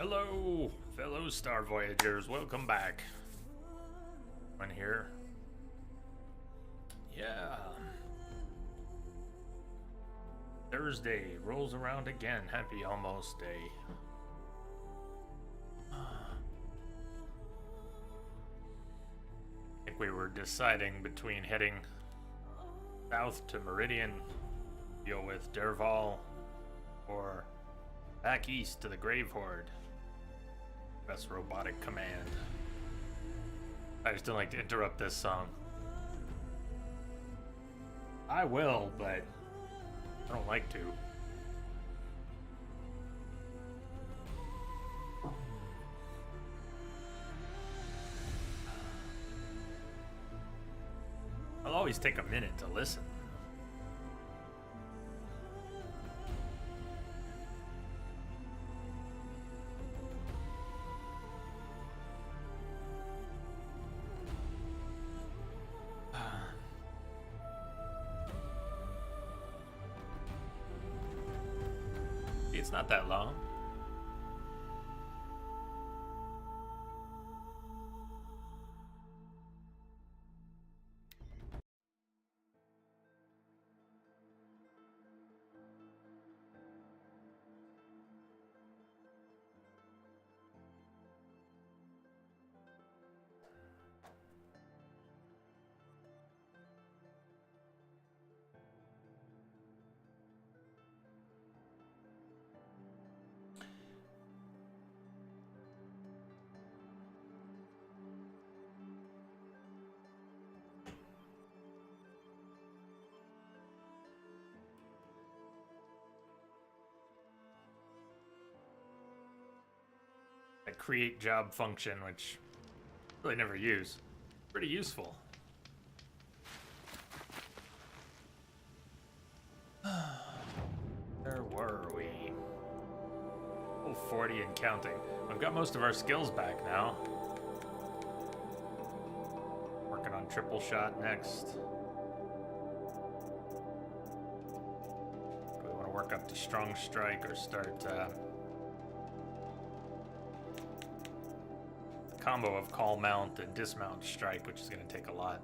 Hello, fellow Star Voyagers. Welcome back. One here. Yeah. Thursday rolls around again. Happy almost day. I think we were deciding between heading south to Meridian, deal with Dervahl, or back east to the Grave Horde. Best robotic command. I just don't like to interrupt this song. I will, but I don't like to. I'll always take a minute to listen. It's not that long. A create job function, which I really never use. Pretty useful. Where were we? Oh, 40 and counting. We've got most of our skills back now. Working on triple shot next. Do we want to work up to strong strike or start combo of call mount and dismount strike, which is going to take a lot.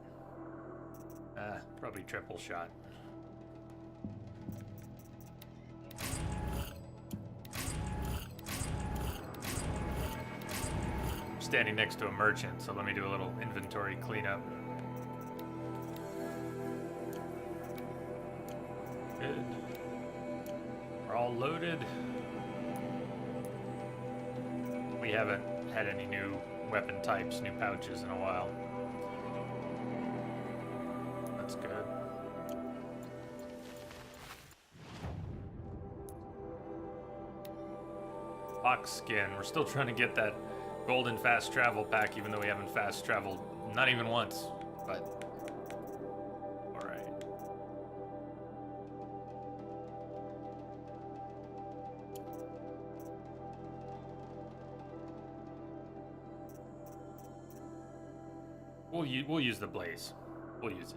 Probably triple shot. I'm standing next to a merchant, so let me do a little inventory cleanup. Good. We're all loaded. We haven't had any new weapon types, new pouches in a while. That's good. Fox skin. We're still trying to get that golden fast travel pack, even though we haven't fast traveled not even once. But all right. We'll use the blaze. We'll use it.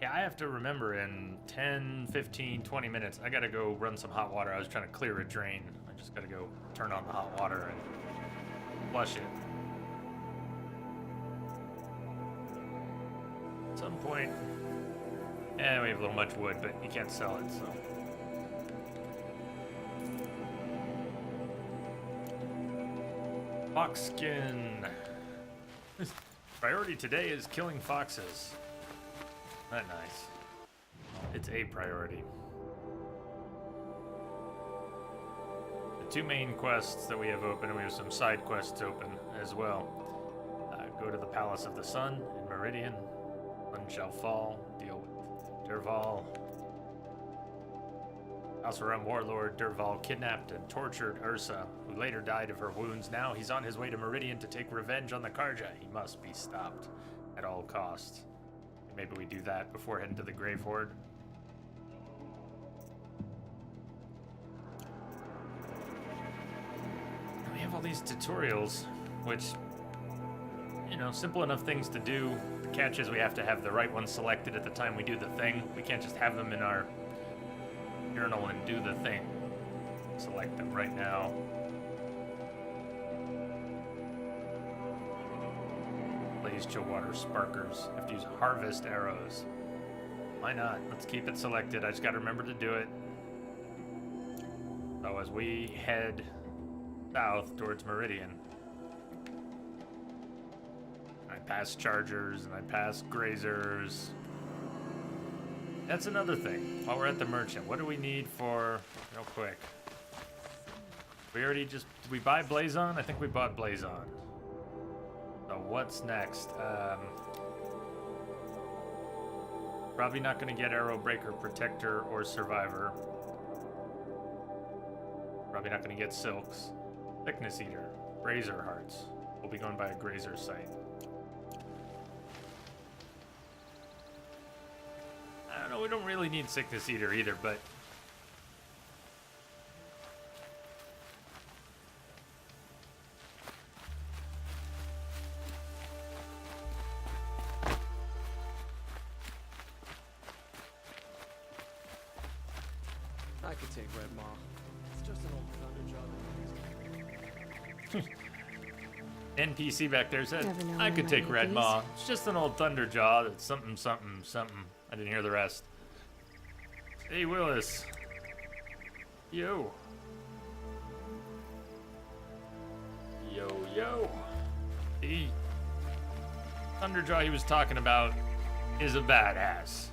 Yeah, I have to remember in 10, 15, 20 minutes, I gotta go run some hot water. I was trying to clear a drain. I just gotta go turn on the hot water and flush it. At some point, we have a little much wood, but you can't sell it, so. Fox skin. Priority today is killing foxes. Not nice. It's a priority. The two main quests that we have open, and we have some side quests open as well. Go to the Palace of the Sun in Meridian. Sun shall fall. Deal with Dervahl. Alsarum warlord Dervahl kidnapped and tortured Ursa, who later died of her wounds. Now he's on his way to Meridian to take revenge on the Karja. He must be stopped at all costs. Maybe we do that before heading to the Grave Horde. We have all these tutorials, which, you know, simple enough things to do. The catch is we have to have the right one selected at the time we do the thing. We can't just have them in our journal and do the thing. Select them right now. Blaze Chillwater Sparkers. I have to use Harvest Arrows. Why not? Let's keep it selected. I just gotta remember to do it. So as we head south towards Meridian, I pass Chargers and I pass Grazers. That's another thing. While we're at the merchant, what do we need for, real quick? We already just, did we buy Blazon? I think we bought Blazon. So what's next? Probably not going to get Arrow Breaker, Protector, or Survivor. Probably not going to get Silks. Thickness Eater, Grazer Hearts. We'll be going by a Grazer site. I don't know, we don't really need Sickness Eater either, but I could take Red Maw. It's just an old thunder job. NPC back there said, Never know I when could I take might Red need Maw. It's just an old Thunderjaw that's something, something, something. I didn't hear the rest. Hey, Willis. Yo. Yo, yo. The Thunderjaw he was talking about is a badass.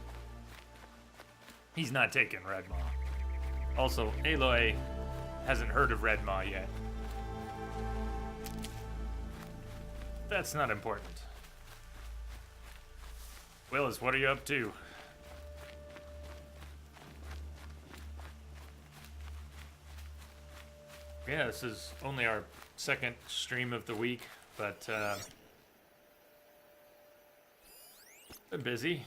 He's not taking Red Maw. Also, Aloy hasn't heard of Red Maw yet. That's not important. Willis, what are you up to? Yeah, this is only our second stream of the week, but been busy.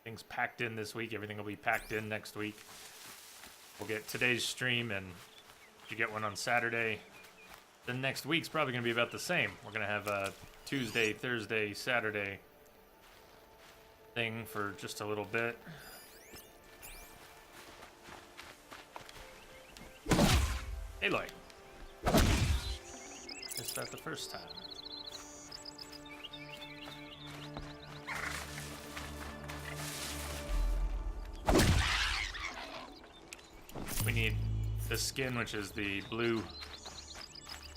Things packed in this week. Everything will be packed in next week. We'll get today's stream, and you get one on Saturday. The next week's probably going to be about the same. We're going to have a Tuesday, Thursday, Saturday thing for just a little bit. Aloy. Missed that the first time. We need the skin, which is the blue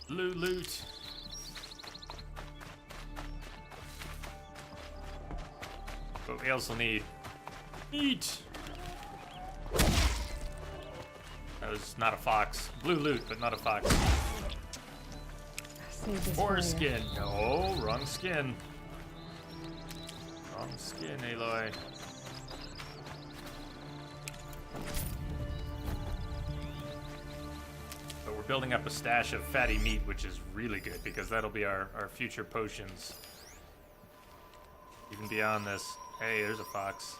loot. But we also need meat. That was not a fox. Blue loot, but not a fox. Save this for Boar you. skin. No, wrong skin. Wrong skin, Aloy. But we're building up a stash of fatty meat, which is really good because that'll be our future potions. Even beyond this. Hey, there's a fox.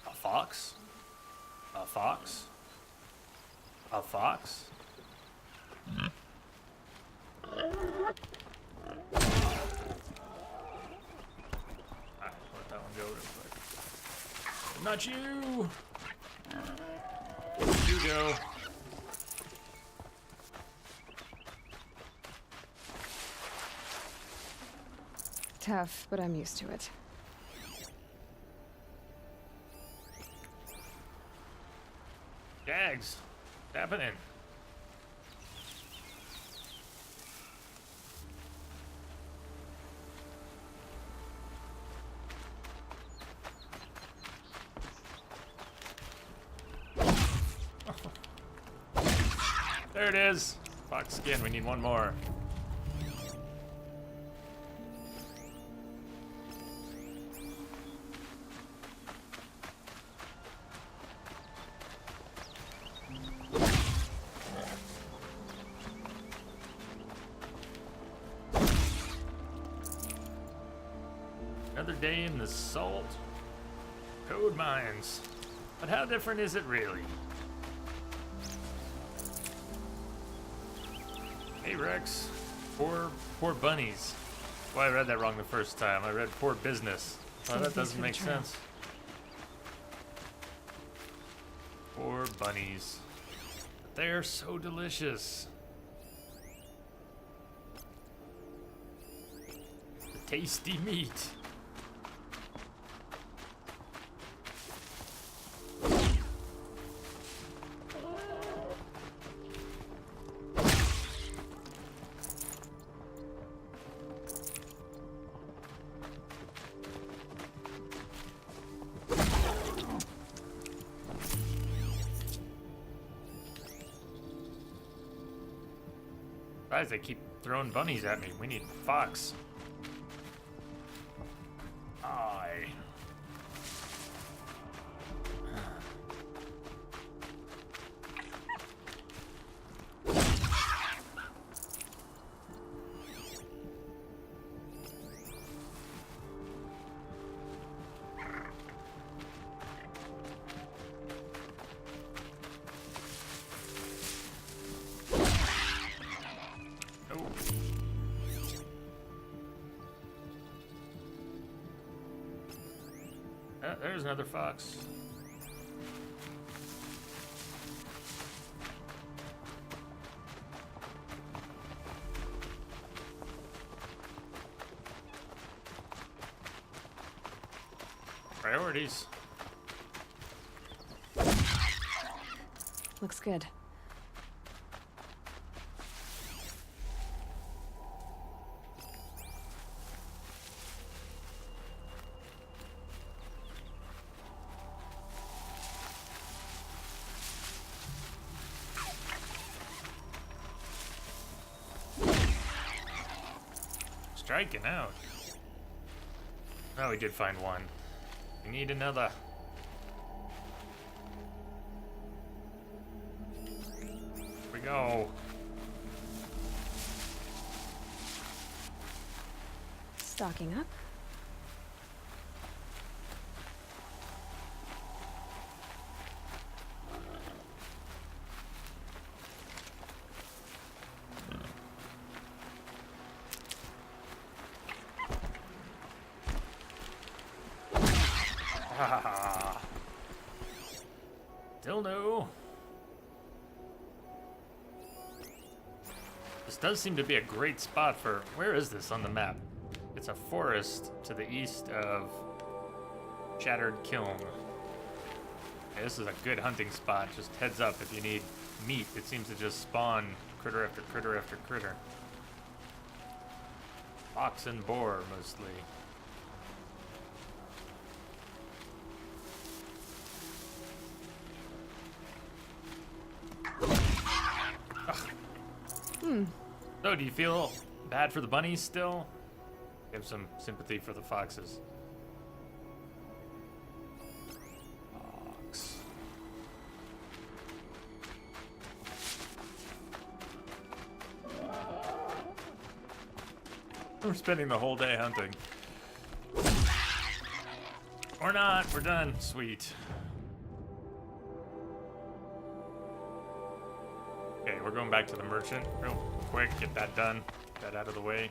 A fox? A fox? A fox? Alright, let that one go real quick. Not you! You go. Tough, but I'm used to it. Jags, what's happening? There it is. Fox skin, we need one more. Another day in the salt code mines. But how different is it really? Hey Rex, poor bunnies. Well, I read that wrong the first time. I read poor business. Well, that doesn't make sense. Poor bunnies. They're so delicious. tasty meat. Guys, they keep throwing bunnies at me. We need fox. Aye. There's another fox. Priorities. Looks good. Striking out. Oh, we did find one. We need another. Here we go. Stocking up. Still no. This does seem to be a great spot for... Where is this on the map? It's a forest to the east of Shattered Kiln. Okay, this is a good hunting spot. Just heads up if you need meat. It seems to just spawn critter after critter after critter. Fox and boar, mostly. So, do you feel bad for the bunnies still? You have some sympathy for the foxes. Fox. We're spending the whole day hunting. Or not, we're done. Sweet. Okay, we're going back to the merchant real quick, get that done, get that out of the way.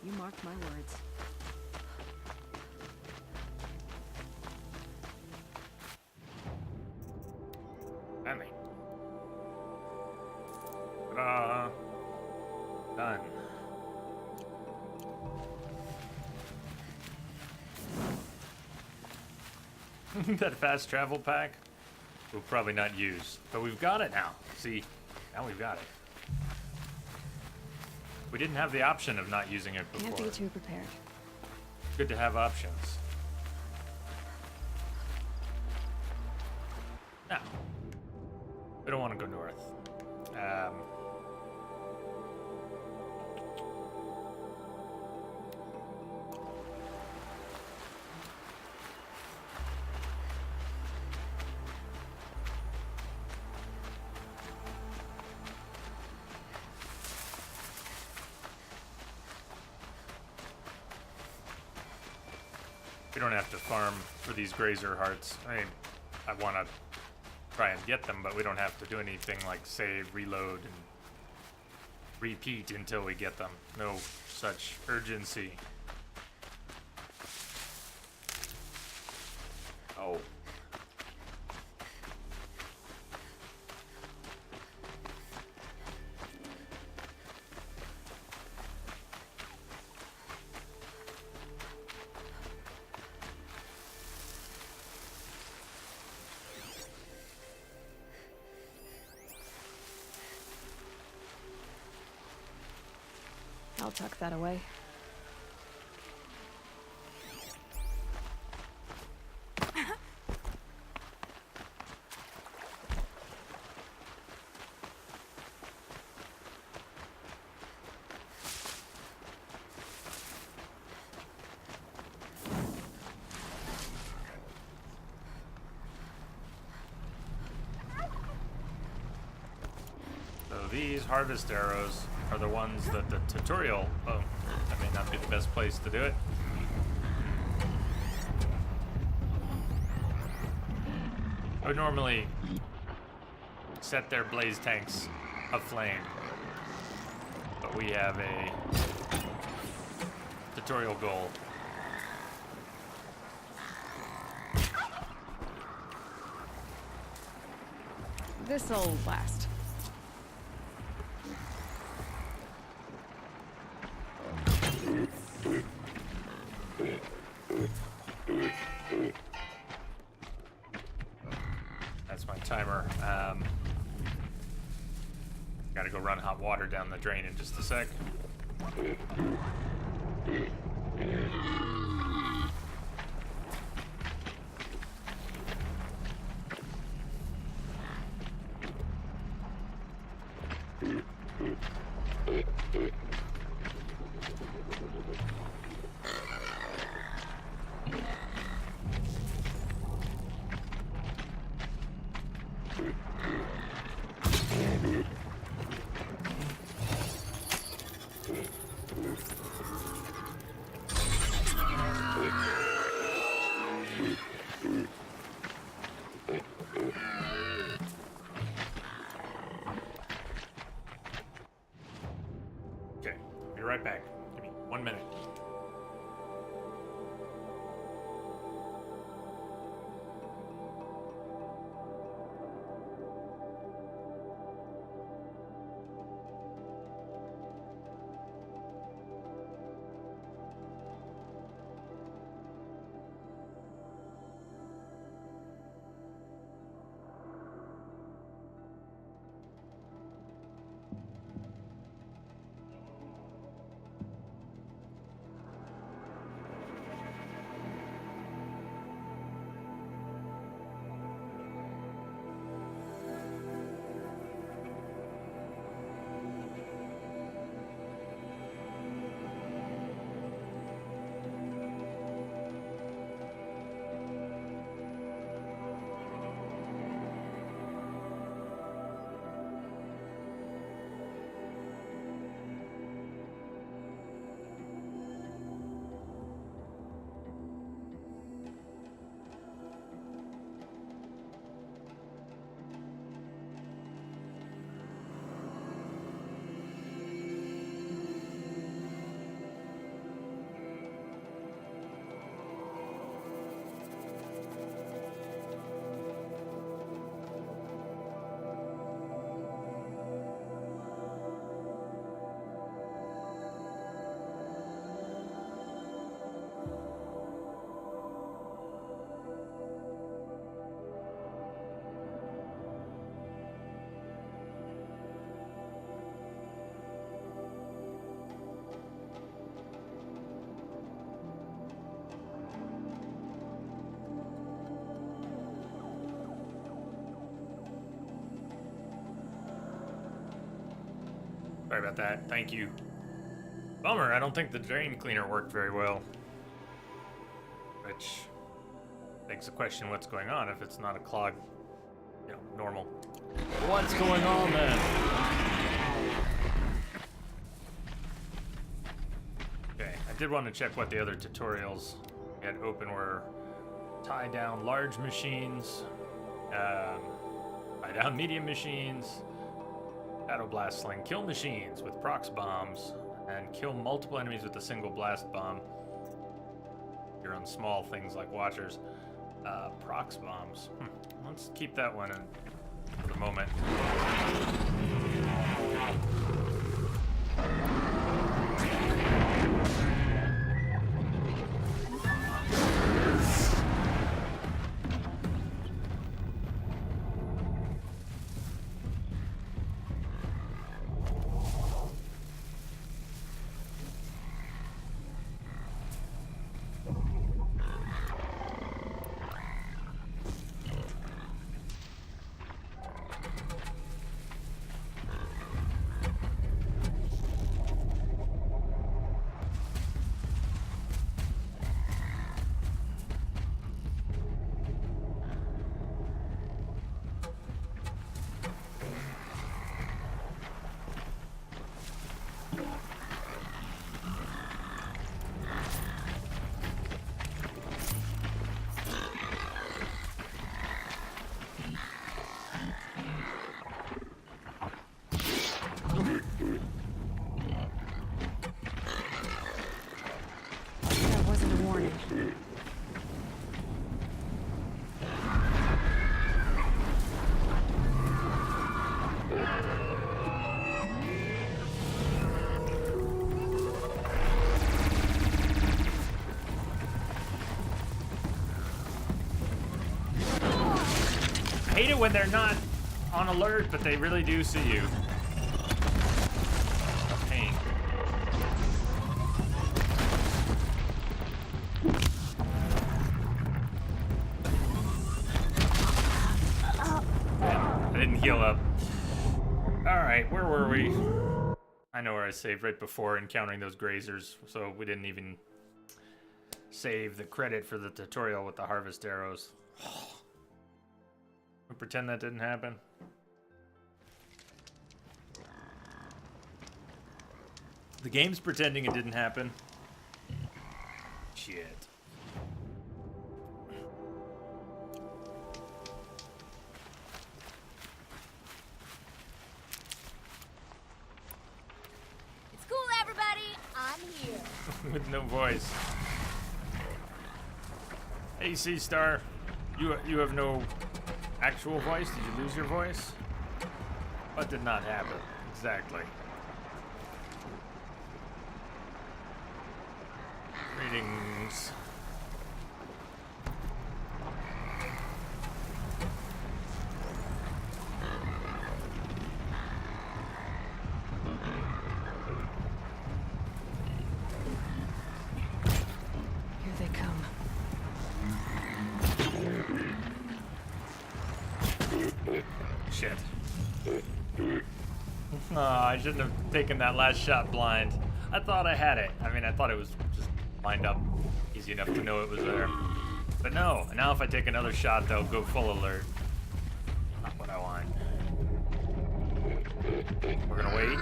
You mark my words. Finally. Ta-da! Done. That fast travel pack we'll probably not use, but we've got it now. See, now we've got it. We didn't have the option of not using it before. Can't be too prepared. Good to have options. Now, We don't want to go north. We don't have to farm for these grazer hearts. I mean, I want to try and get them, but we don't have to do anything like save, reload, and repeat until we get them. No such urgency. Oh. I'll tuck that away. So these harvest arrows are the ones that the tutorial... Oh, that may not be the best place to do it. I would normally set their blaze tanks aflame, but we have a tutorial goal. This'll last. That's my timer. Gotta go run hot water down the drain in just a sec. Okay, be right back. Give me 1 minute. Sorry about that. Thank you. Bummer, I don't think the drain cleaner worked very well. Which begs the question, what's going on if it's not a clog, normal. What's going on then? Okay, I did want to check what the other tutorials we had open were. Tie down large machines, tie down medium machines, Shadow Blast Sling, kill machines with prox bombs, and kill multiple enemies with a single blast bomb. You're on small things like Watchers. Prox bombs. Let's keep that one for the moment. That wasn't a warning. I hate it when they're not on alert, but they really do see you. Pain. I didn't heal up. Alright, where were we? I know where I saved right before encountering those grazers, so we didn't even save the credit for the tutorial with the harvest arrows. We pretend that didn't happen. The game's pretending it didn't happen. Shit. It's cool, everybody. I'm here. With no voice. Hey, C-Star. You have no actual voice? Did you lose your voice? What did not happen? Exactly. Greetings. Here they come. Shit. Oh, I shouldn't have taken that last shot blind. I thought I had it. I mean, I thought it was just lined up easy enough to know it was there. But no, now if I take another shot, they'll go full alert. Not what I want. We're gonna wait.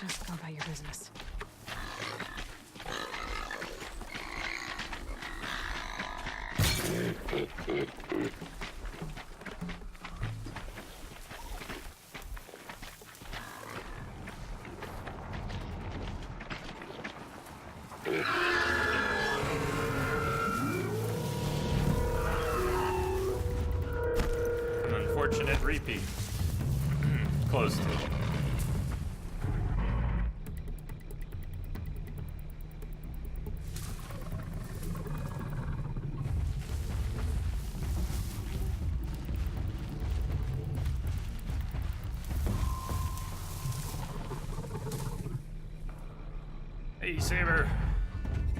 Just go about your business. An unfortunate repeat. Close to it. Hey, Saber.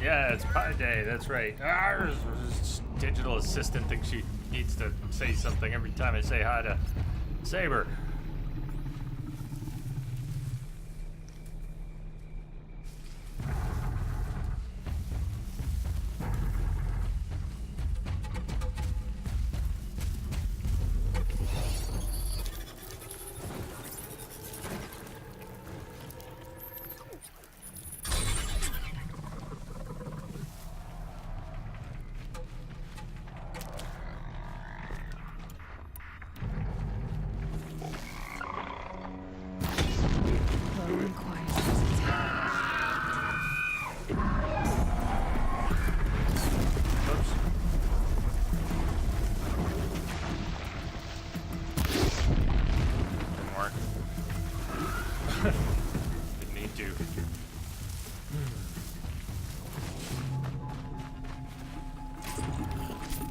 Yeah, it's Pi Day. That's right. This digital assistant thinks she needs to say something every time I say hi to Saber. Low and quiet as it's Oops. Didn't work. Didn't need to.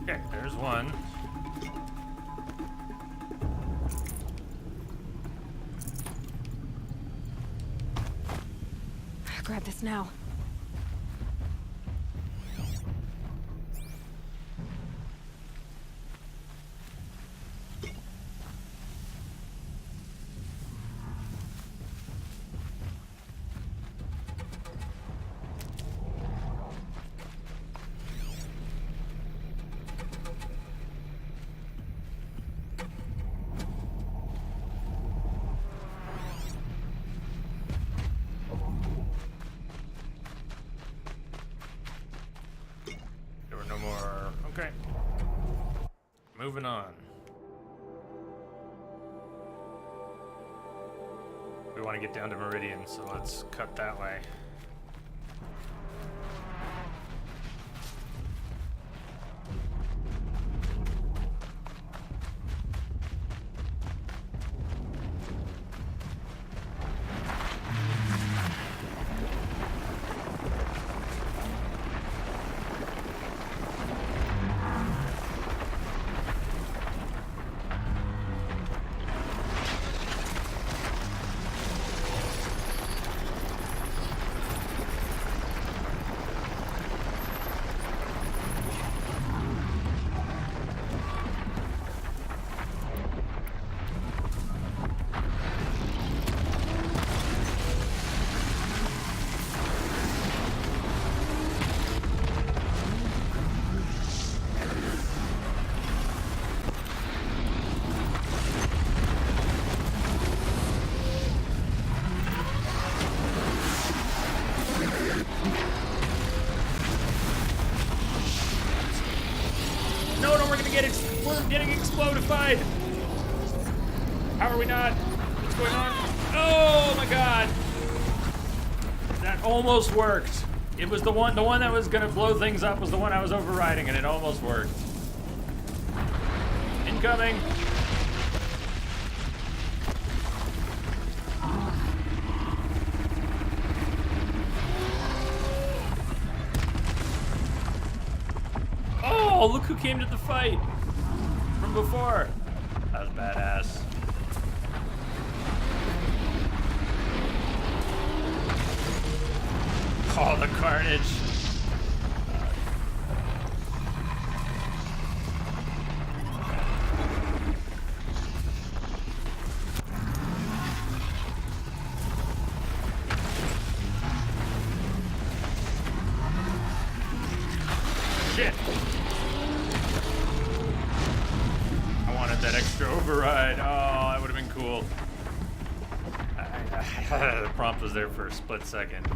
Okay, there's one. Grab this now. There were no more. Okay. Moving on. We want to get down to Meridian, so let's cut that way. We're getting explodified. How are we not? What's going on? Oh my god. That almost worked. It was the one that was gonna blow things up was the one I was overriding, and it almost worked. Incoming. Oh, look who came to the fight from before. That was badass. Oh, the carnage. Shit. I wanted that extra override. Oh, that would have been cool. The prompt was there for a split second.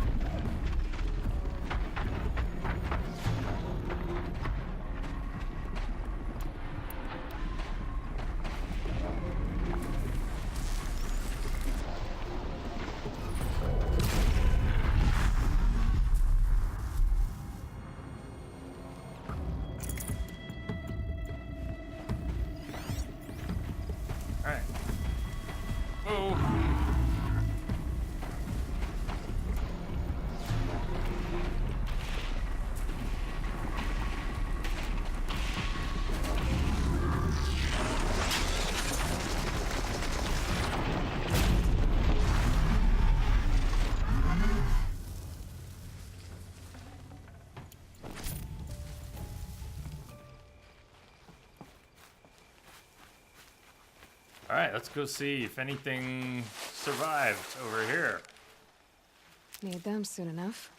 Alright. Whoa. Alright, let's go see if anything survived over here. Need them soon enough.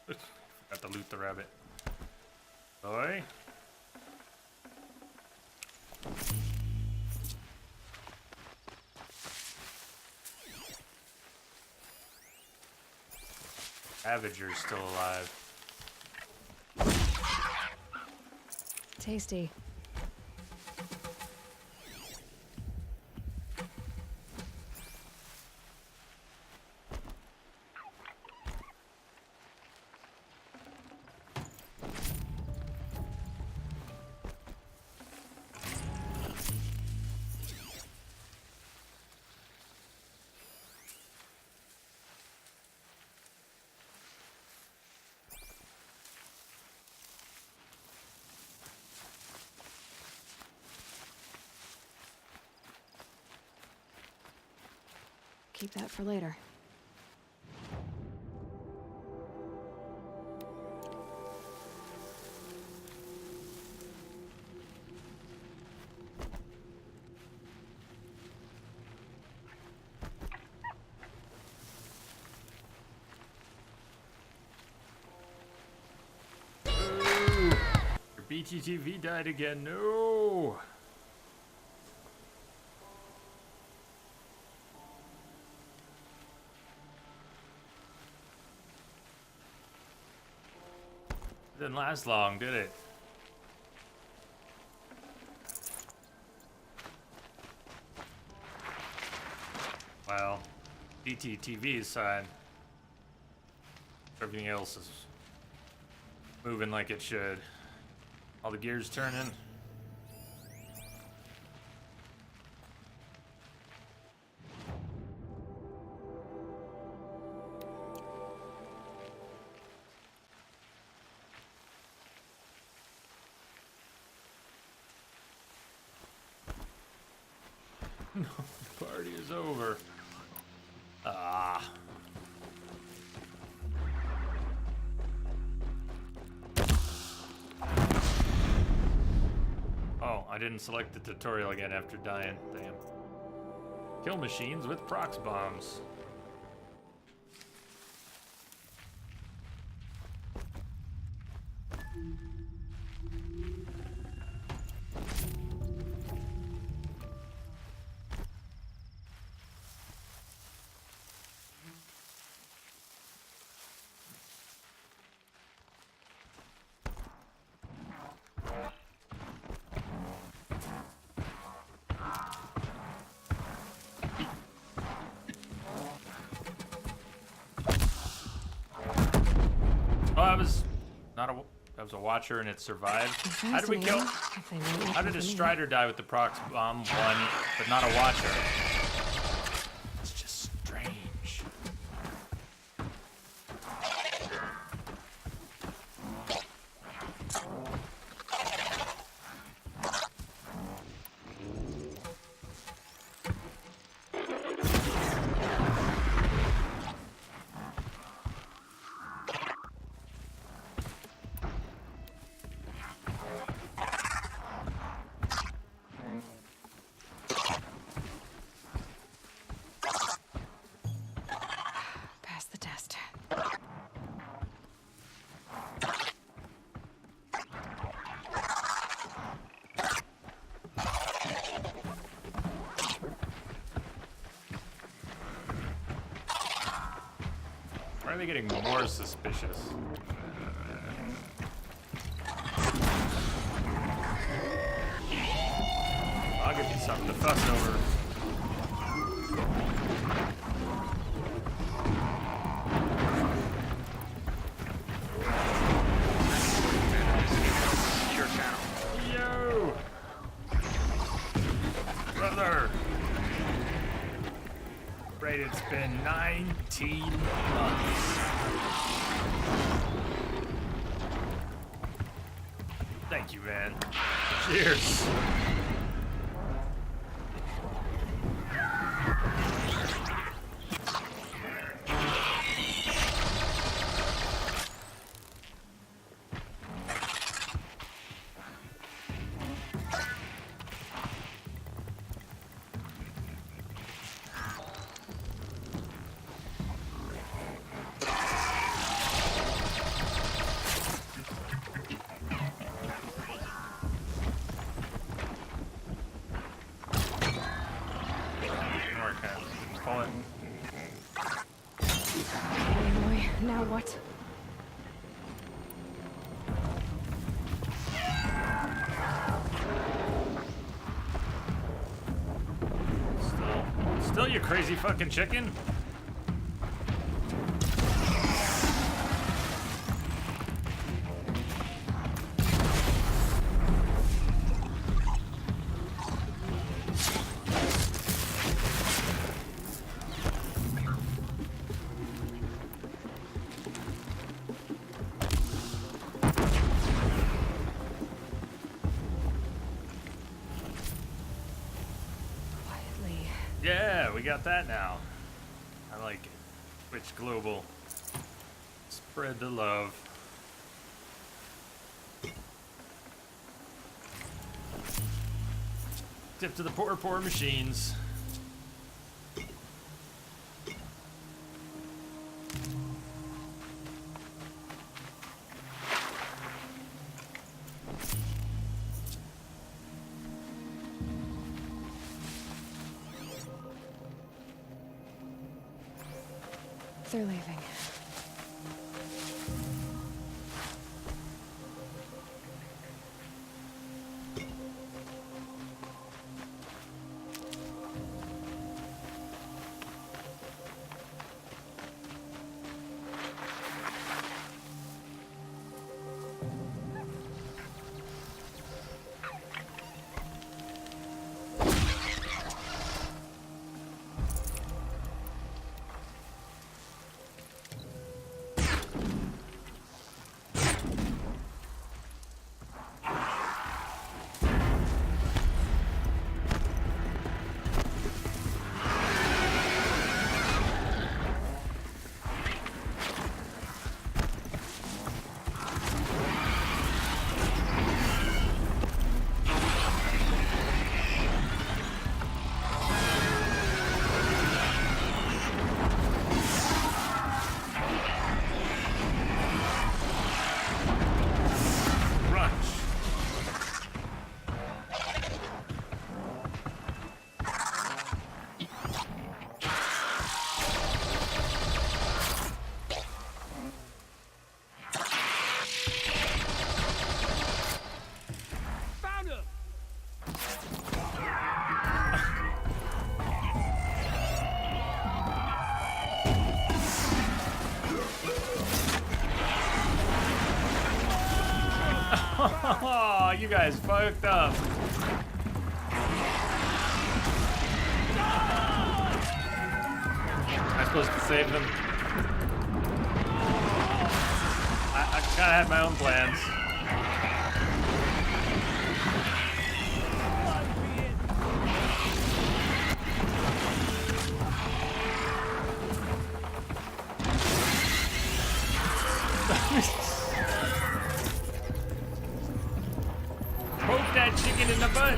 Got to loot the rabbit. Boy. Ravager's still alive. Tasty. Keep that for later. Your BTTV died again. No. Didn't last long, did it? Well, BTTV's side. Everything else is moving like it should. All the gears turning. No, the party is over. Ah. Oh, I didn't select the tutorial again after dying. Damn. Kill machines with prox bombs. Oh, I was not a. I was a watcher and it survived. How did we kill? How did a Strider die with the prox bomb one, but not a watcher? It's just strange. Pass the test. Why are they getting more suspicious? I'll give you something to fuss over. Yo! Brother! Right, it's been 19 months. Thank you, man. Cheers. Now what? Still you crazy fucking chicken? Quietly. Yeah, we got that now. I like it. Twitch Global. Spread the love. Tip to the poor, poor machines. They're leaving. Oh, you guys fucked up. Am I supposed to save them? I kind of had my own plans. Poke that chicken in the butt.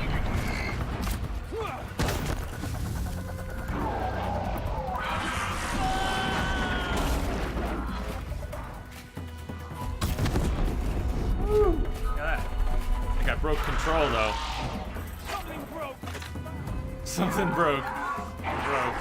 God. I think I broke control though. Something broke. Something broke. Broke.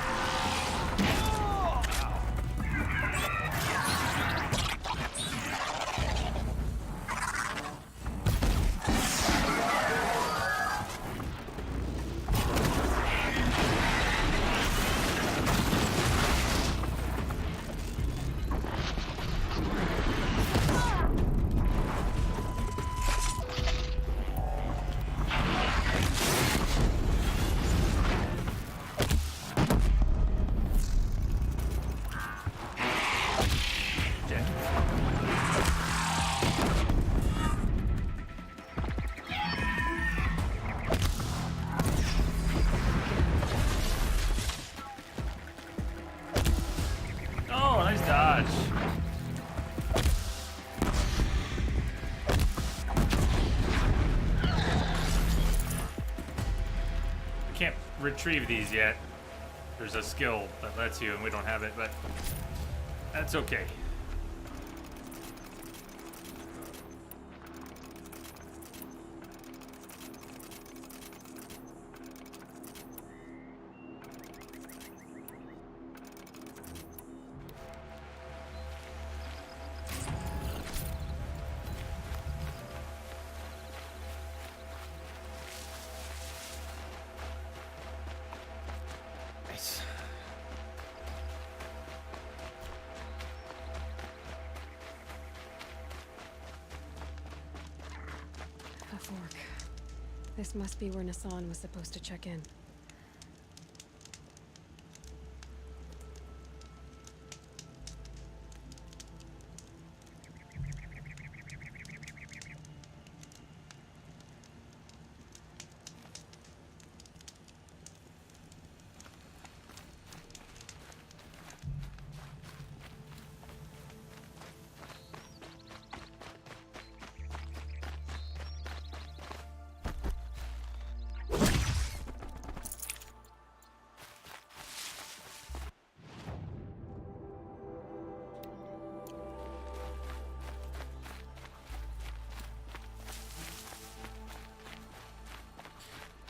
Oh, nice dodge. Can't retrieve these yet. There's a skill that lets you, and we don't have it, but that's okay. This must be where Nassan was supposed to check in.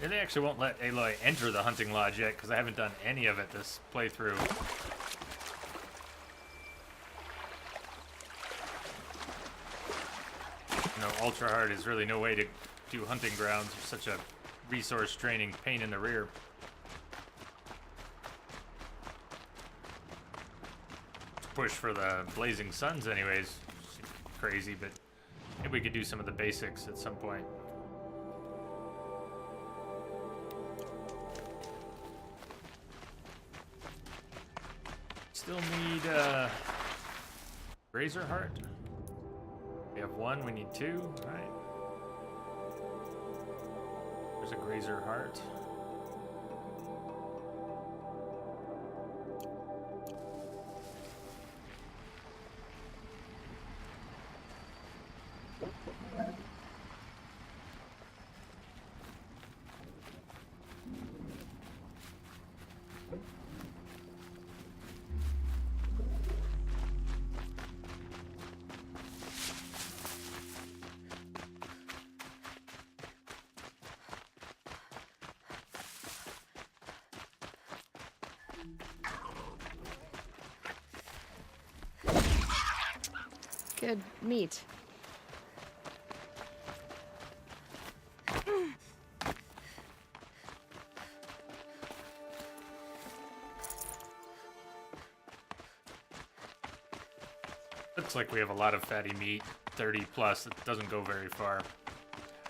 Yeah, they actually won't let Aloy enter the hunting lodge yet because I haven't done any of it this playthrough. You know, Ultra Hard is really no way to do hunting grounds. They're such a resource draining pain in the rear. Push for the Blazing Suns anyways. Crazy, but maybe we could do some of the basics at some point. Still need Razor Heart. We have one, we need two, right? There's a Grazer Heart. Good meat. Looks like we have a lot of fatty meat, 30 plus. It doesn't go very far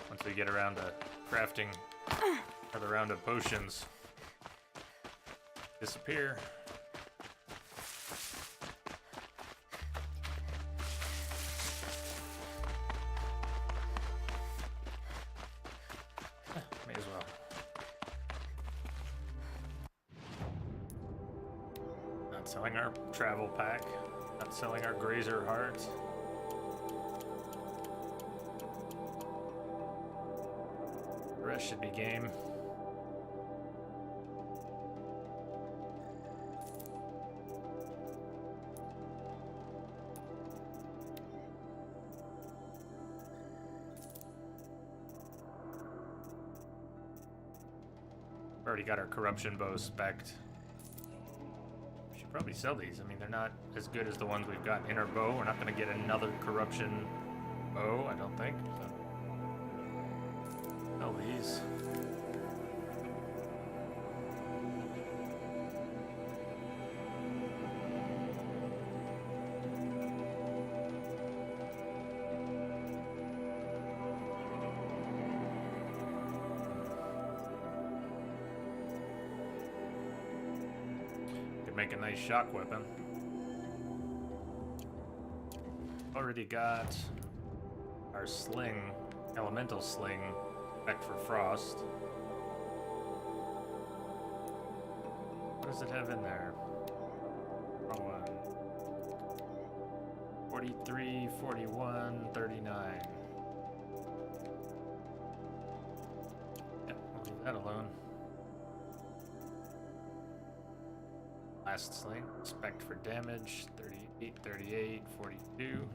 once we get around to crafting another round of potions. Disappear. May as well. Not selling our travel pack. Not selling our Grazer Heart. The rest should be game. Already got our corruption bow spec'd. Should probably sell these. I mean, they're not as good as the ones we've got in our bow. We're not going to get another corruption bow, I don't think. So. Sell these. Make a nice shock weapon. Already got our sling, elemental sling, back for frost. What does it have in there? Wrong one. 43, 41, 39. Yeah, we'll leave that alone. Last sling, spec for damage, 38, 38, 42.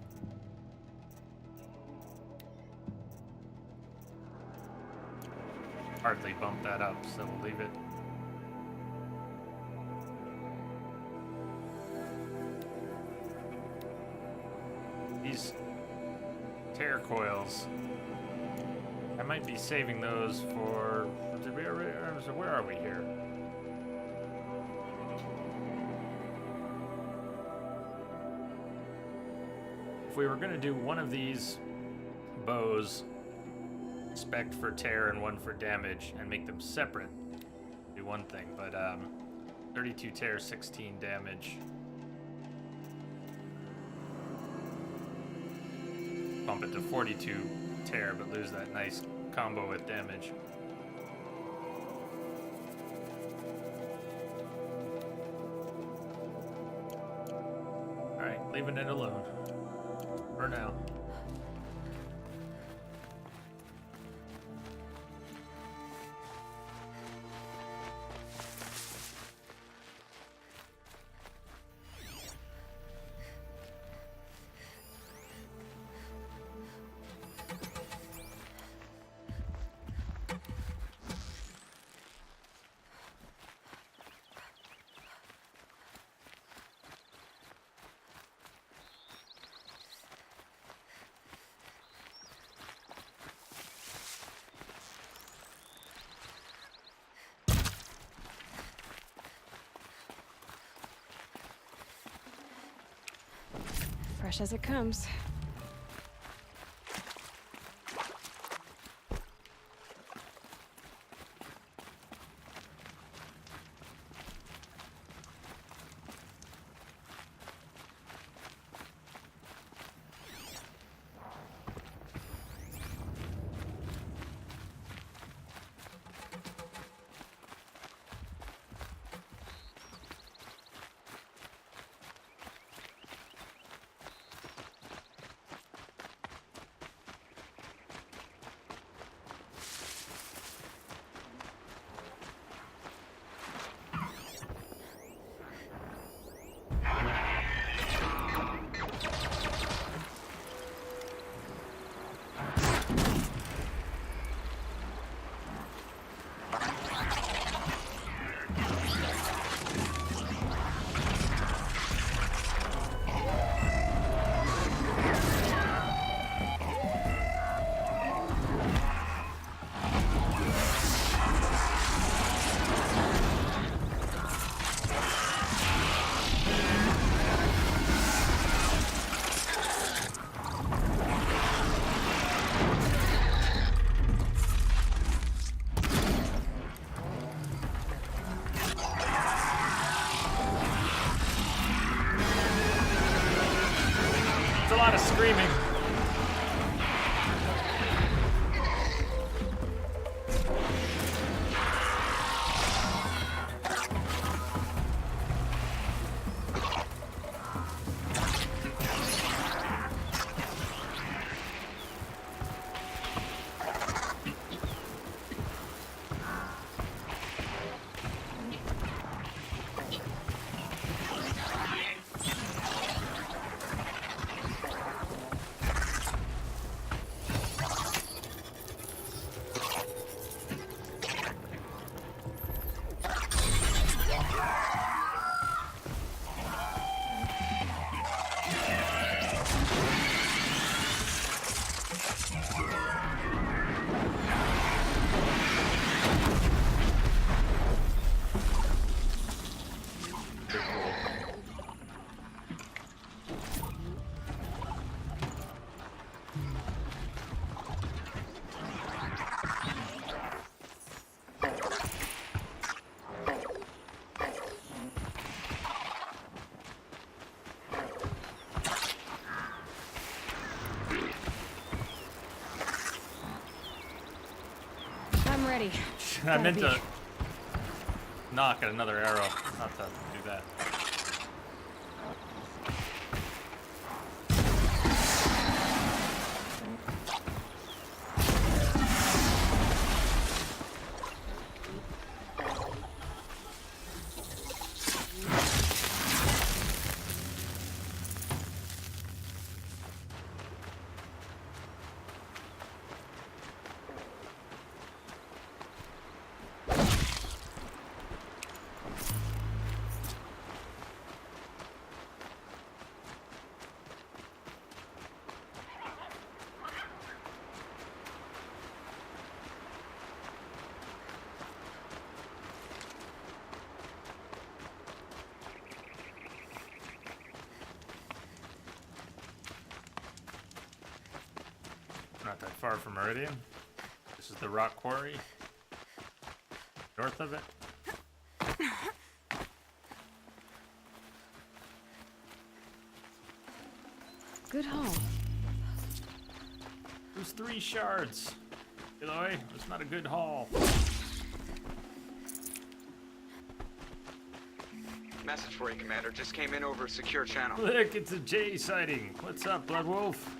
Hardly bump that up, so we'll leave it. These tear coils, I might be saving those for, did we already, where are we here? If we were going to do one of these bows spec for tear and one for damage and make them separate. Do one thing, but 32 tear, 16 damage. Bump it to 42 tear, but lose that nice combo with damage. Alright, leaving it alone. For now. Fresh as it comes. A lot of screaming. I'm ready. I meant Gotta to knock at another arrow, not to do that. Not that far from Meridian. the rock quarry. North of it. Good haul. There's 3 shards. Eloy, it's not a good haul. Message for you, Commander. Just came in over a secure channel. Look, it's a J sighting. What's up, Blood Wolf?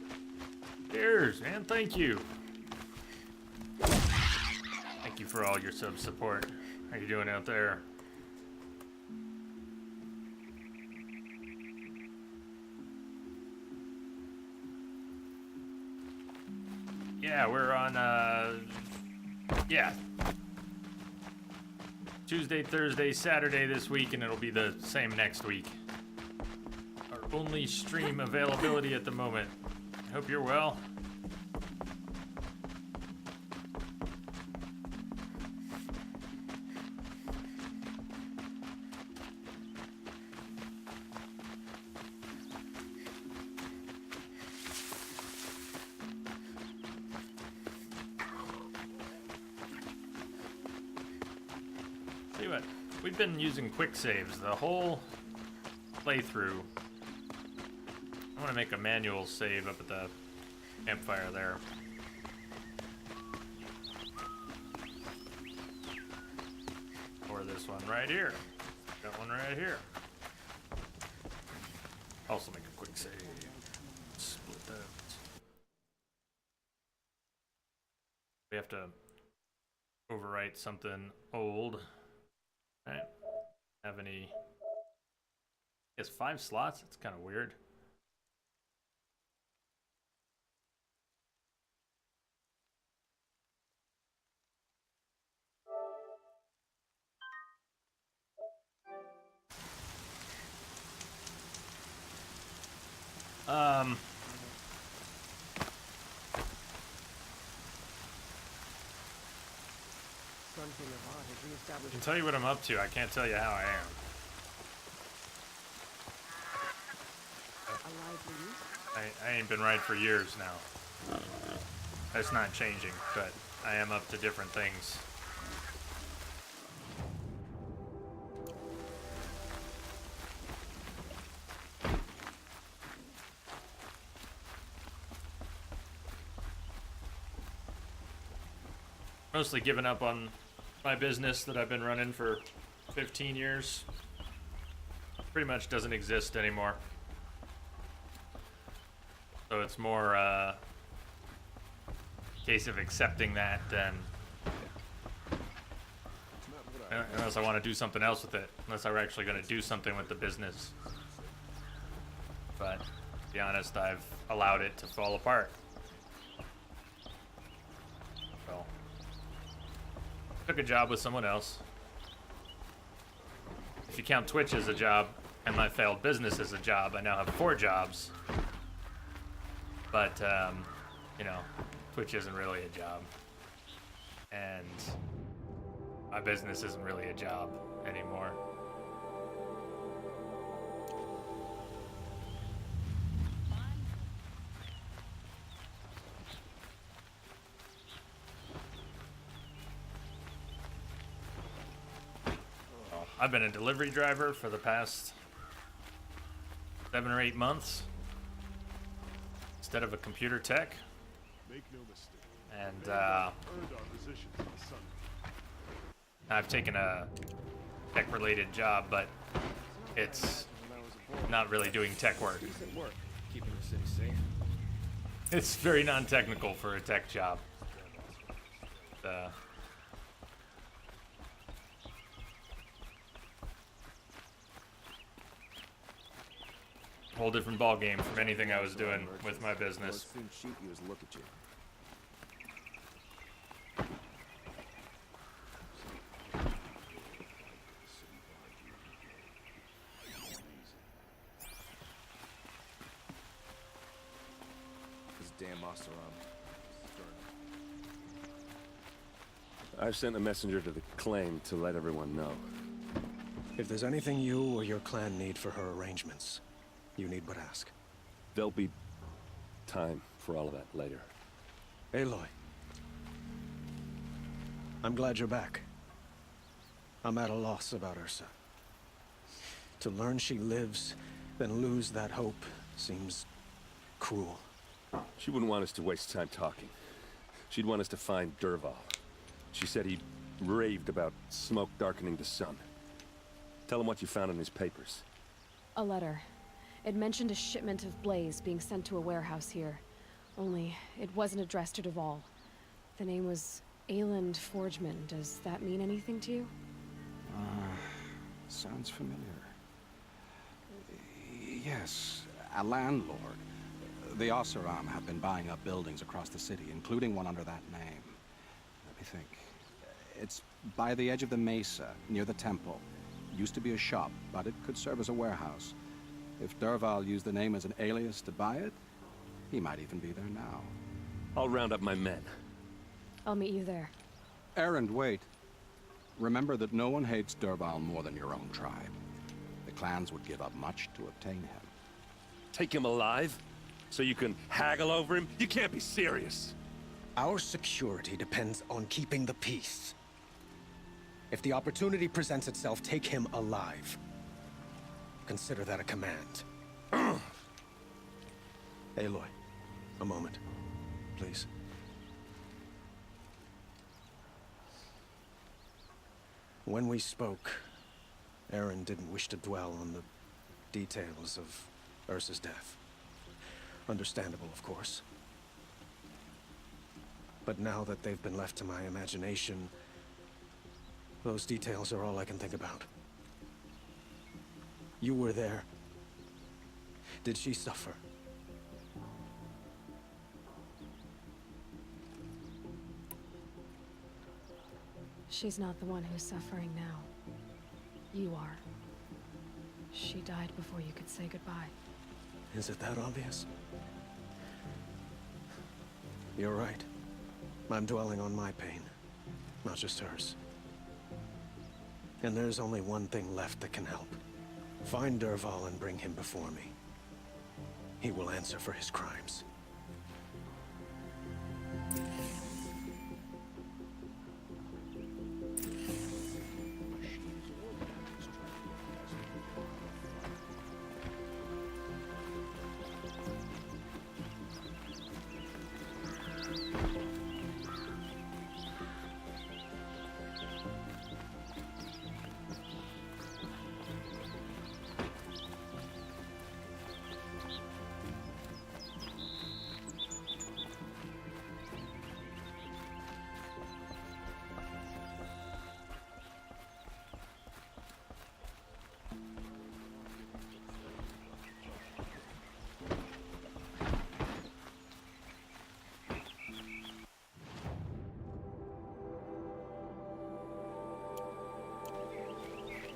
Cheers, and thank you. Thank you for all your sub support. How you doing out there? Yeah, we're on, yeah. Tuesday, Thursday, Saturday this week, and it'll be the same next week. Our only stream availability at the moment. Hope you're well. See what? We've been using quick saves the whole playthrough. I want to make a manual save up at the campfire there. Or this one right here. Got one right here. Also make a quick save. Split that. We have to overwrite something old. Alright. Have any? It's 5 slots? It's kind of weird. I can tell you what I'm up to. I can't tell you how I am. I ain't been right for years now. That's not changing, but I am up to different things. Mostly given up on my business that I've been running for 15 years. Pretty much doesn't exist anymore. So it's more a case of accepting that than unless I want to do something else with it. Unless I'm actually going to do something with the business. But to be honest, I've allowed it to fall apart. So took a job with someone else. If you count Twitch as a job and my failed business as a job, I now have 4 jobs. But, you know, Twitch isn't really a job. And my business isn't really a job anymore. I've been a delivery driver for the past 7 or 8 months instead of a computer tech. Make no mistake. And Earned our positions on Sunday. I've taken a tech-related job, but it's not really doing tech work. Decent work, keeping the city safe. It's very non-technical for a tech job. Whole different ball game from anything I was doing with my business. Soon shoot you as look at you. This damn Oseram. I've sent a messenger to the claim to let everyone know. If there's anything you or your clan need for her arrangements, you need but ask. There'll be time for all of that later. Aloy. I'm glad you're back. I'm at a loss about Ursa. To learn she lives, then lose that hope, seems cruel. She wouldn't want us to waste time talking. She'd want us to find Dervahl. She said he raved about smoke darkening the sun. Tell him what you found in his papers. A letter. It mentioned a shipment of blaze being sent to a warehouse here. Only, it wasn't addressed to Dervahl. The name was Ayland Forgeman. Does that mean anything to you? Sounds familiar. Yes, a landlord. The Oseram have been buying up buildings across the city, including one under that name. Let me think. It's by the edge of the mesa, near the temple. Used to be a shop, but it could serve as a warehouse. If Dervahl used the name as an alias to buy it, he might even be there now. I'll round up my men. I'll meet you there. Erend, wait. Remember that no one hates Dervahl more than your own tribe. The clans would give up much to obtain him. Take him alive? So you can haggle over him? You can't be serious. Our security depends on keeping the peace. If the opportunity presents itself, take him alive. Consider that a command. Aloy, a moment, please. When we spoke, Erend didn't wish to dwell on the details of Ursa's death. Understandable, of course. But now that they've been left to my imagination, those details are all I can think about. You were there. Did she suffer? She's not the one who's suffering now. You are. She died before you could say goodbye. Is it that obvious? You're right. I'm dwelling on my pain, not just hers. And there's only one thing left that can help. Find Dervahl and bring him before me. He will answer for his crimes.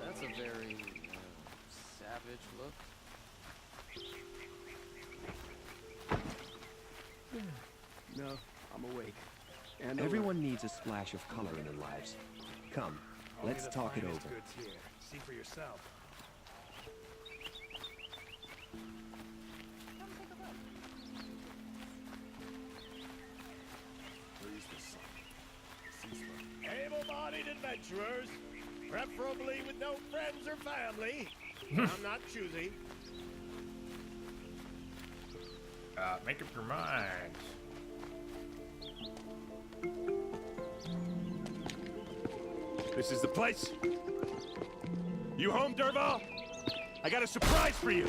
That's a very savage look. No, I'm awake. And everyone needs a splash of color in their lives. Come, let's talk it over. Goods here. See for yourself. Where's the sun? Able-bodied adventurers, preferably with no friends or family. I'm not choosy. Make up your mind. This is the place. You home, Dervahl? I got a surprise for you.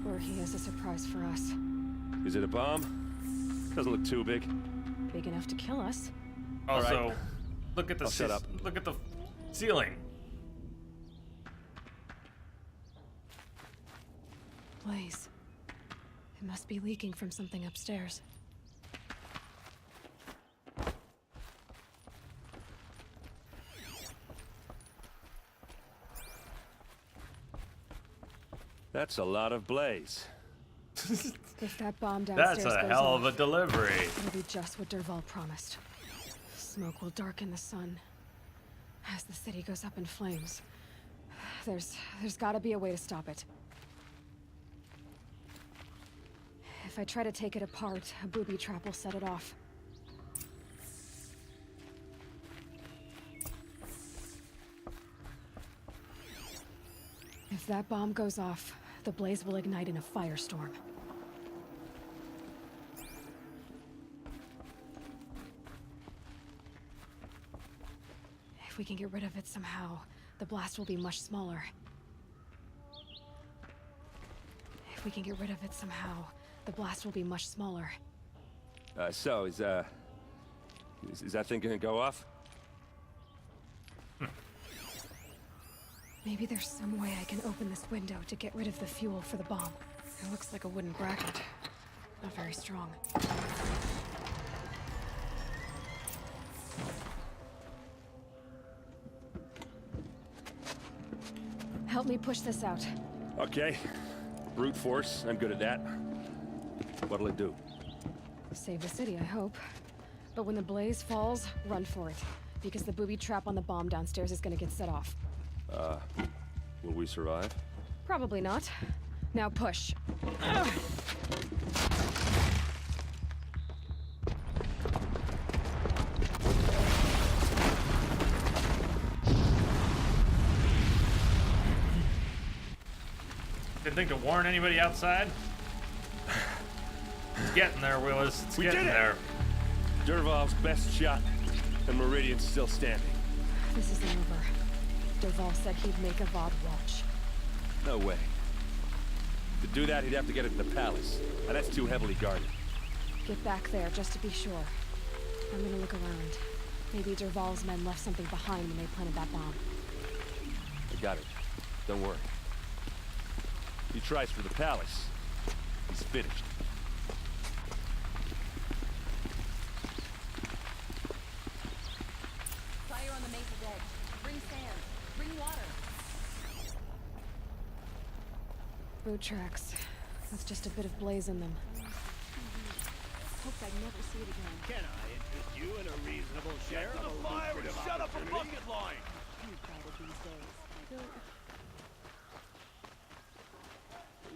Or he has a surprise for us. Is it a bomb? Doesn't look too big. Big enough to kill us. Also, look at the I'll shut up. look at the ceiling. Blaze. It must be leaking from something upstairs. That's a lot of blaze. If that bomb downstairs That's a goes hell of a off, delivery. it'll be just what Dervahl promised. Smoke will darken the sun. As the city goes up in flames, There's gotta be a way to stop it. If I try to take it apart, a booby trap will set it off. If that bomb goes off, the blaze will ignite in a firestorm. If we can get rid of it somehow, the blast will be much smaller. If we can get rid of it somehow, the blast will be much smaller. So, is that thing gonna go off? Maybe there's some way I can open this window to get rid of the fuel for the bomb. It looks like a wooden bracket. Not very strong. Help me push this out. Okay. Brute force, I'm good at that. What'll it do? Save the city, I hope. But when the blaze falls, run for it. Because the booby trap on the bomb downstairs is gonna get set off. Will we survive? Probably not. Now push. Didn't think to warn anybody outside? It's getting there, Willis. It's getting there. Dervahl's best shot, and Meridian's still standing. This isn't over. Dervahl said he'd make Avad watch. No way. To do that, he'd have to get it to the palace, and that's too heavily guarded. Get back there, just to be sure. I'm gonna look around. Maybe Dervahl's men left something behind when they planted that bomb. I got it. Don't worry. If he tries for the palace, he's finished. Fire on the Mesa's edge. Bring sand. Bring water. Boot tracks. That's just a bit of blaze in them. Hoped I'd never see it again. Can I interest you in a reasonable share of a fire and shut up a bucket line? You crowded these days. You'll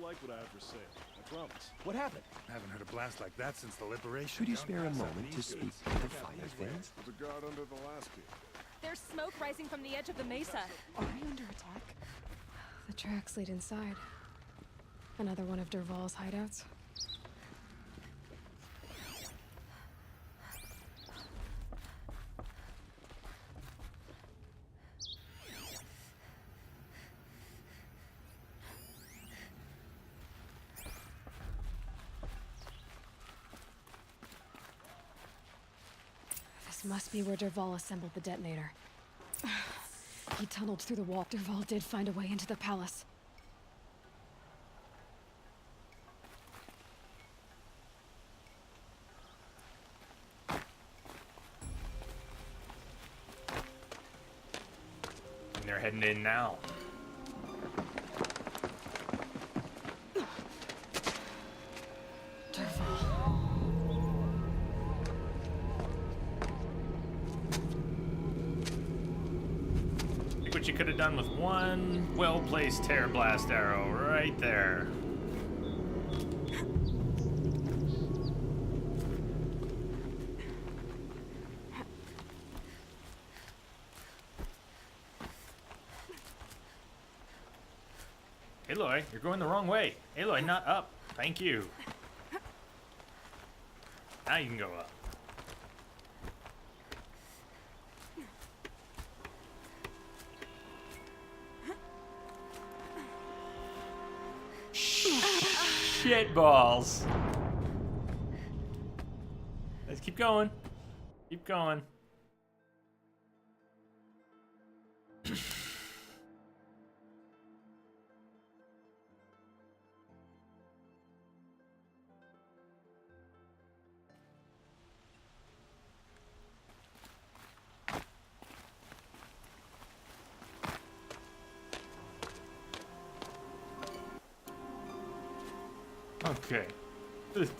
like what I have for sale. I promise. What happened? I haven't heard a blast like that since the liberation. Could you spare a moment to speak to the fire things? There's a guard under the last gate. There's smoke rising from the edge of the mesa. Are we under attack? The tracks lead inside. Another one of Dervahl's hideouts. This must be where Dervahl assembled the detonator. He tunneled through the wall. Dervahl did find a way into the palace. And they're heading in now. What you could have done with one well-placed tear blast arrow right there. Aloy, you're going the wrong way. Aloy, not up. Thank you. Now you can go up. Shit balls. Let's keep going. Keep going. Okay,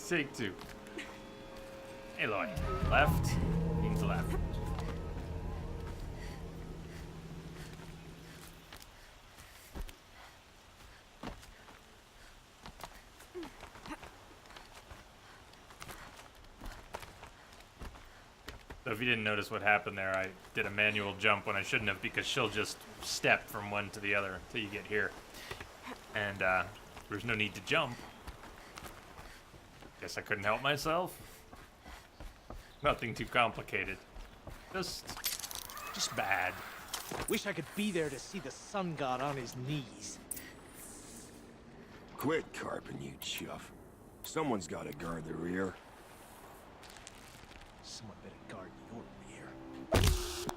take two. Aloy, left means left. So if you didn't notice what happened there, I did a manual jump when I shouldn't have, because she'll just step from one to the other until you get here. And there's no need to jump. Guess I couldn't help myself. Nothing too complicated. Just bad. Wish I could be there to see the sun god on his knees. Quit carping, you chuff. Someone's got to guard the rear. Someone better guard your rear.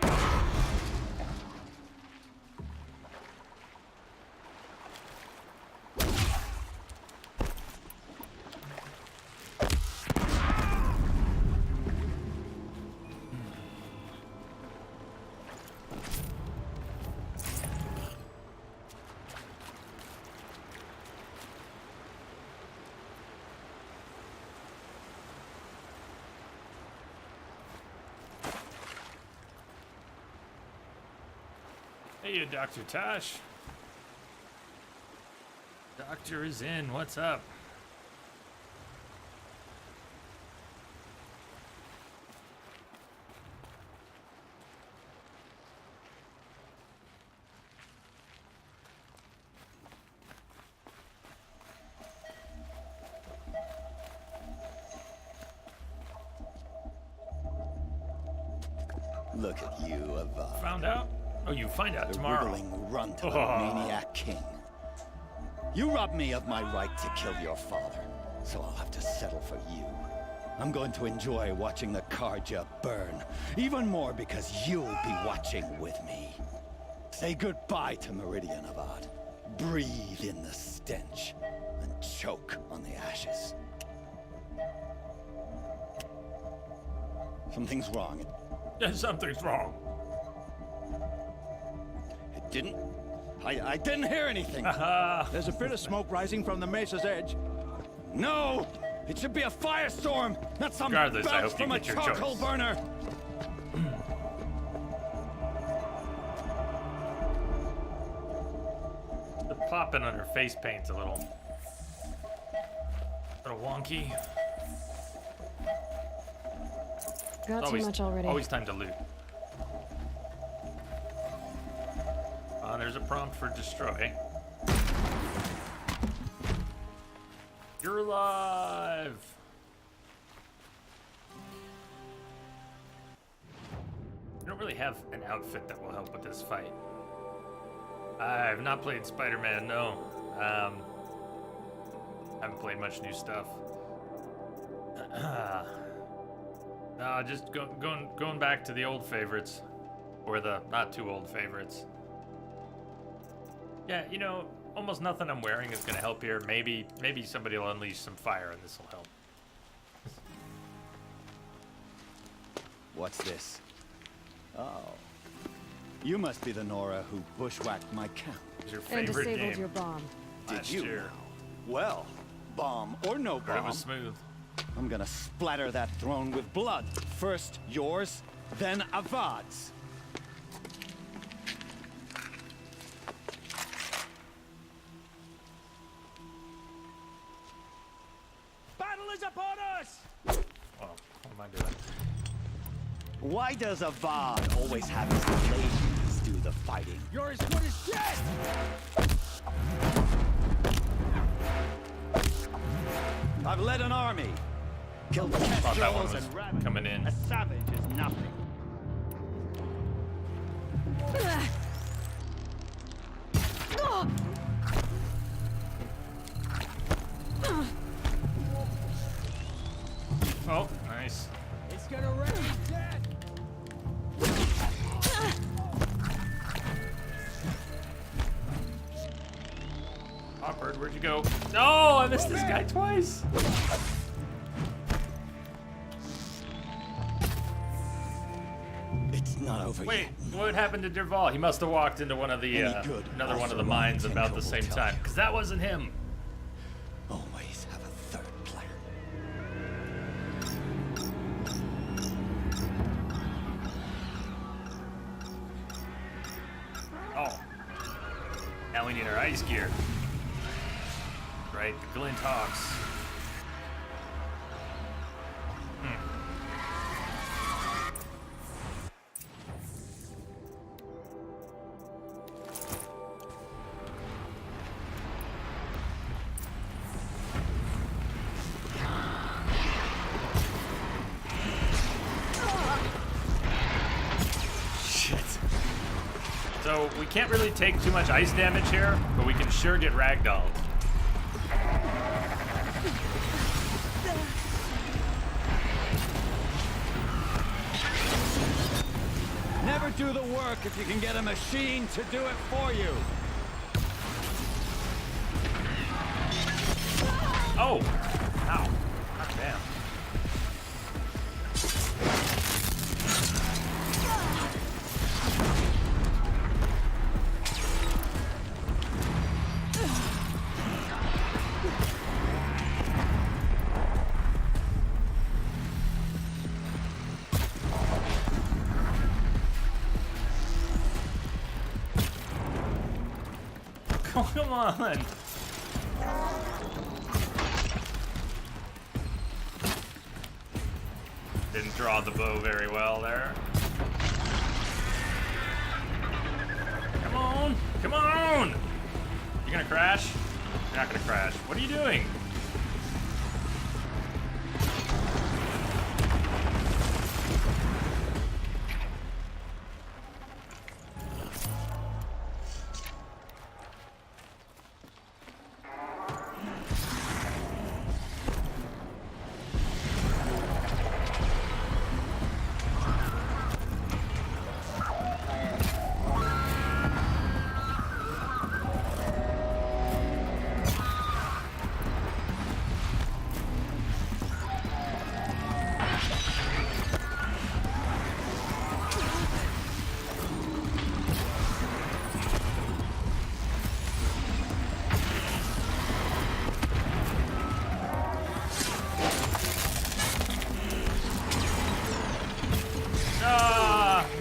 Hey, Dr. Tosh. Doctor is in. What's up? Look at you, Avad. Found out? Oh, you find out the tomorrow. Wriggling runt of a maniac king. You robbed me of my right to kill your father, so I'll have to settle for you. I'm going to enjoy watching the Carja burn, even more because you'll be watching with me. Say goodbye to Meridian, Avad. Breathe in the stench, and choke on the ashes. Something's wrong. Something's wrong. It didn't. I didn't hear anything. There's a bit of smoke rising from the mesa's edge. No! It should be a firestorm, not some Regardless, I bounce hope you from a get your charcoal choice. burner. The popping on her face paint's a little wonky. Got too much already. Always time to loot. There's a prompt for destroy. You're alive! I don't really have an outfit that will help with this fight. I've not played Spider-Man, no. Haven't played much new stuff. No, just going back to the old favorites. Or the not too old favorites. Yeah, you know, almost nothing I'm wearing is gonna help here. Maybe somebody will unleash some fire and this will help. What's this? Oh. You must be the Nora who bushwhacked my camp. It's your And favorite disabled game. your bomb. Did Last you year. now? Well, bomb or no But it bomb, was smooth. I'm gonna splatter that throne with blood. First yours, then Avad's. Battle is upon us! Oh, what am I doing? Why does Avad always have his ladies do the fighting? You're as good as dead! I've led an army. Killed Thought that one kestrels was and rabbits. coming in. A savage is nothing. Oh, nice. It's gonna rain dead! Awkward, where'd you go? No, I missed this guy twice. It's not over Wait, yet. what happened to Derval? He must have walked into one of the Any good another one of the author mines on about Kenko the same will tell time, you. because that wasn't him. Always have a third plan. Oh, now we need our ice gear. Right, the Glint Hawks. So we can't really take too much ice damage here, but we can sure get ragdolled. Never do the work if you can get a machine to do it for you. Oh! Ow. God damn. Come on! Didn't draw the bow very well there. Come on! Come on! You gonna crash? You're not gonna crash. What are you doing?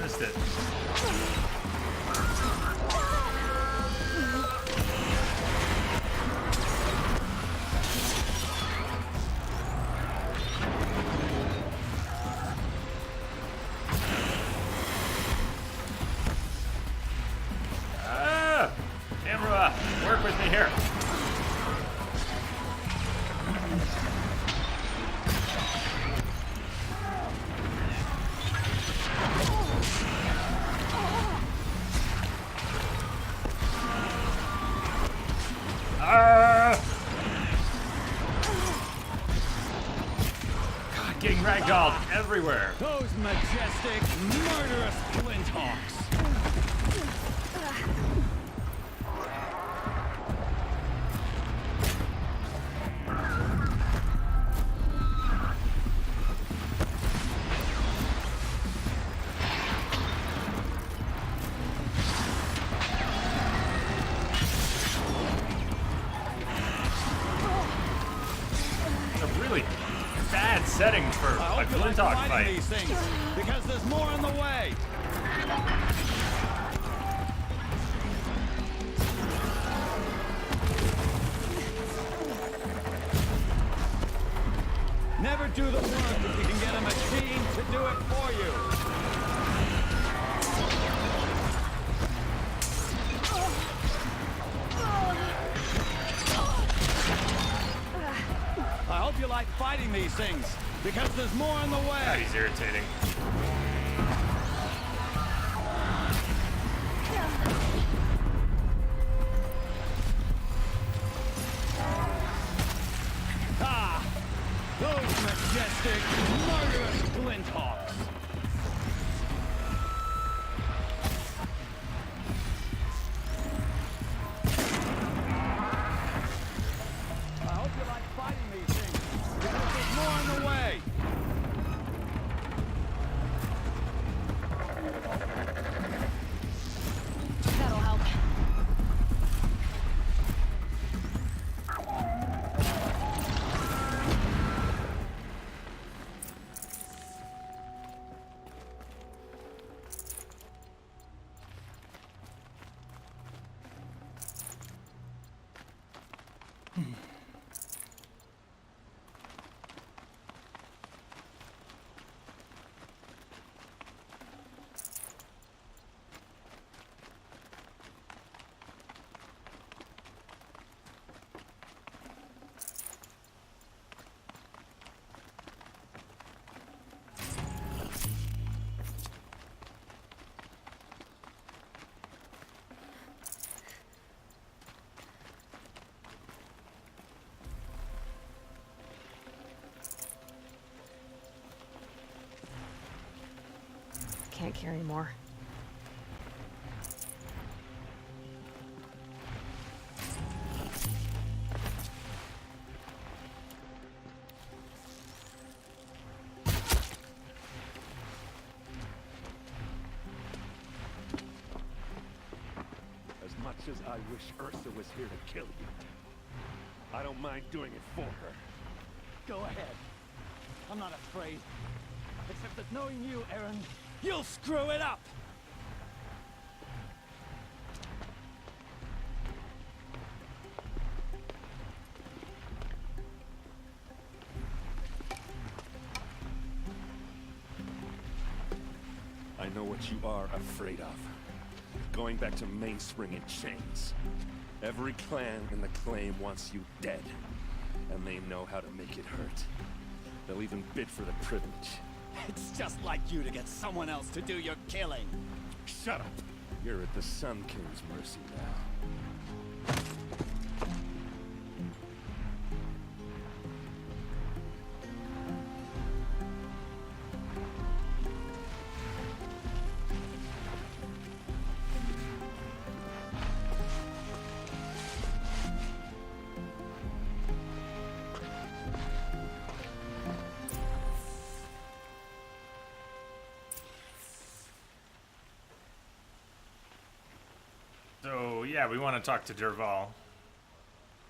Missed it. Camera, work with me here. God, getting ragdolled everywhere. Those majestic, murderous flinthawks. Bad setting for a Glinthawk fight. These things, because there's more in the way. Never do the work if you can get a machine to do it for you. I hope you like fighting these things, because there's more in the way. God, he's irritating. Ah! Those majestic, murderous Glinthawks! I hope you like fighting these things, because there's more in the way. That'll help. can't carry more. As much as I wish Ursa was here to kill you, I don't mind doing it for her. Go ahead. I'm not afraid. Except that knowing you, Aaron, you'll screw it up! I know what you are afraid of. Going back to Mainspring in chains. Every clan in the Claim wants you dead. And they know how to make it hurt. They'll even bid for the privilege. It's just like you to get someone else to do your killing. Shut up! You're at the Sun King's mercy now. So, yeah, we want to talk to Dervahl.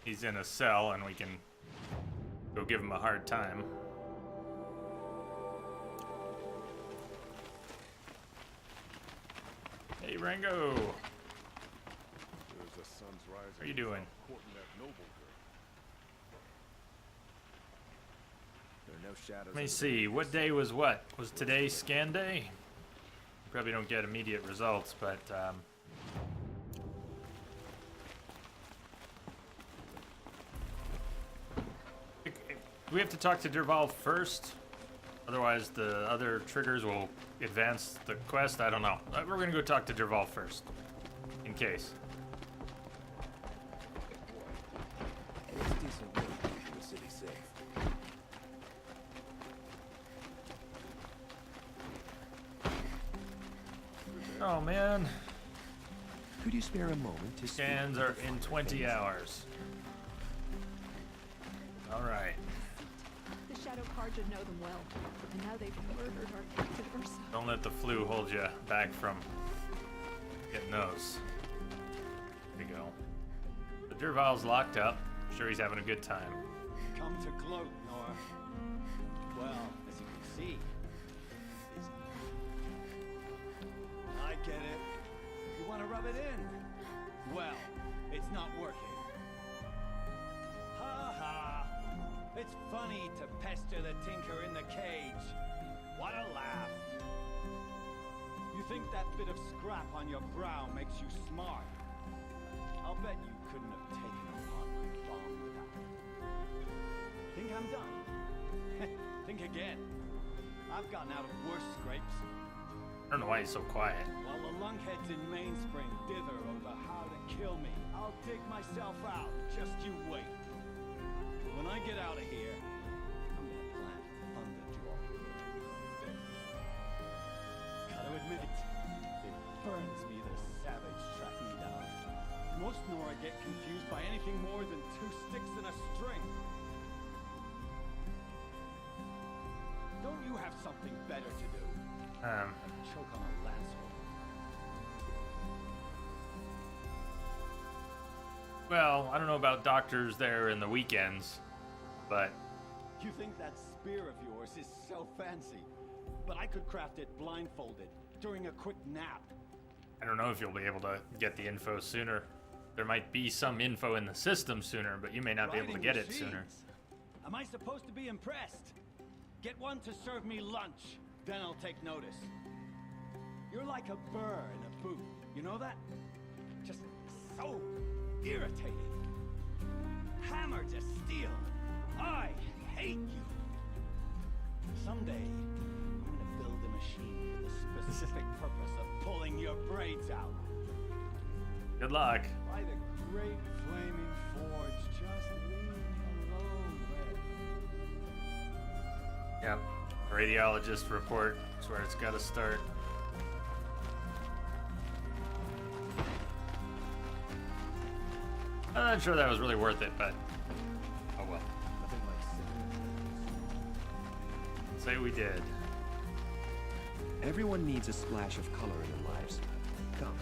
He's in a cell, and we can go give him a hard time. Hey, Rango! There's the sun's rising. How are you doing? Courting that noble girl. There are no shadows. Let me see, what day was what? Was today scan day? Probably don't get immediate results, but do we have to talk to Dervahl first? Otherwise the other triggers will advance the quest? I don't know. We're gonna go talk to Dervahl first. In case. It's decent work to keep the city safe. Oh man. Could you spare a moment to Scans are in 20 hours. Alright. The Shadow Carja know them well, and now they've murdered our captain Ursa. Don't let the flu hold you back from getting those. There you go. The Dervahl's locked up. I'm sure he's having a good time. Come to gloat, Nora. Well, as you can see, busy. I get it. You want to rub it in? Well, it's not working. Ha ha! It's funny to pester the tinker in the cage. What a laugh. You think that bit of scrap on your brow makes you smart? I'll bet you couldn't have taken apart my bomb without it. Think I'm done? Think again. I've gotten out of worse scrapes. I don't know why he's so quiet. While the lunkheads in Mainspring dither over how to kill me, I'll dig myself out. Just you wait. When I get out of here, I'm gonna plant Thunderjaw. Gotta admit, it burns me the savage track me down. Most Nora get confused by anything more than two sticks and a string. Don't you have something better to do? Choke on a lasso. Well, I don't know about doctors there in the weekends, but You think that spear of yours is so fancy, but I could craft it blindfolded during a quick nap. I don't know if you'll be able to get the info sooner. There might be some info in the system sooner, but you may not be able to get it sooner. Am I supposed to be impressed? Get one to serve me lunch, then I'll take notice. You're like a burr in a boot, you know that? Just so irritating. Hammer to steel. I hate you. Someday, I'm gonna build a machine with the specific purpose of pulling your braids out. Good luck. By the great flaming forge, just leave me alone, Red. Yep. Radiologist report. That's where it's got to start. I'm not sure that was really worth it, but oh well. Nothing like Say we did. Everyone needs a splash of color in their lives. Come.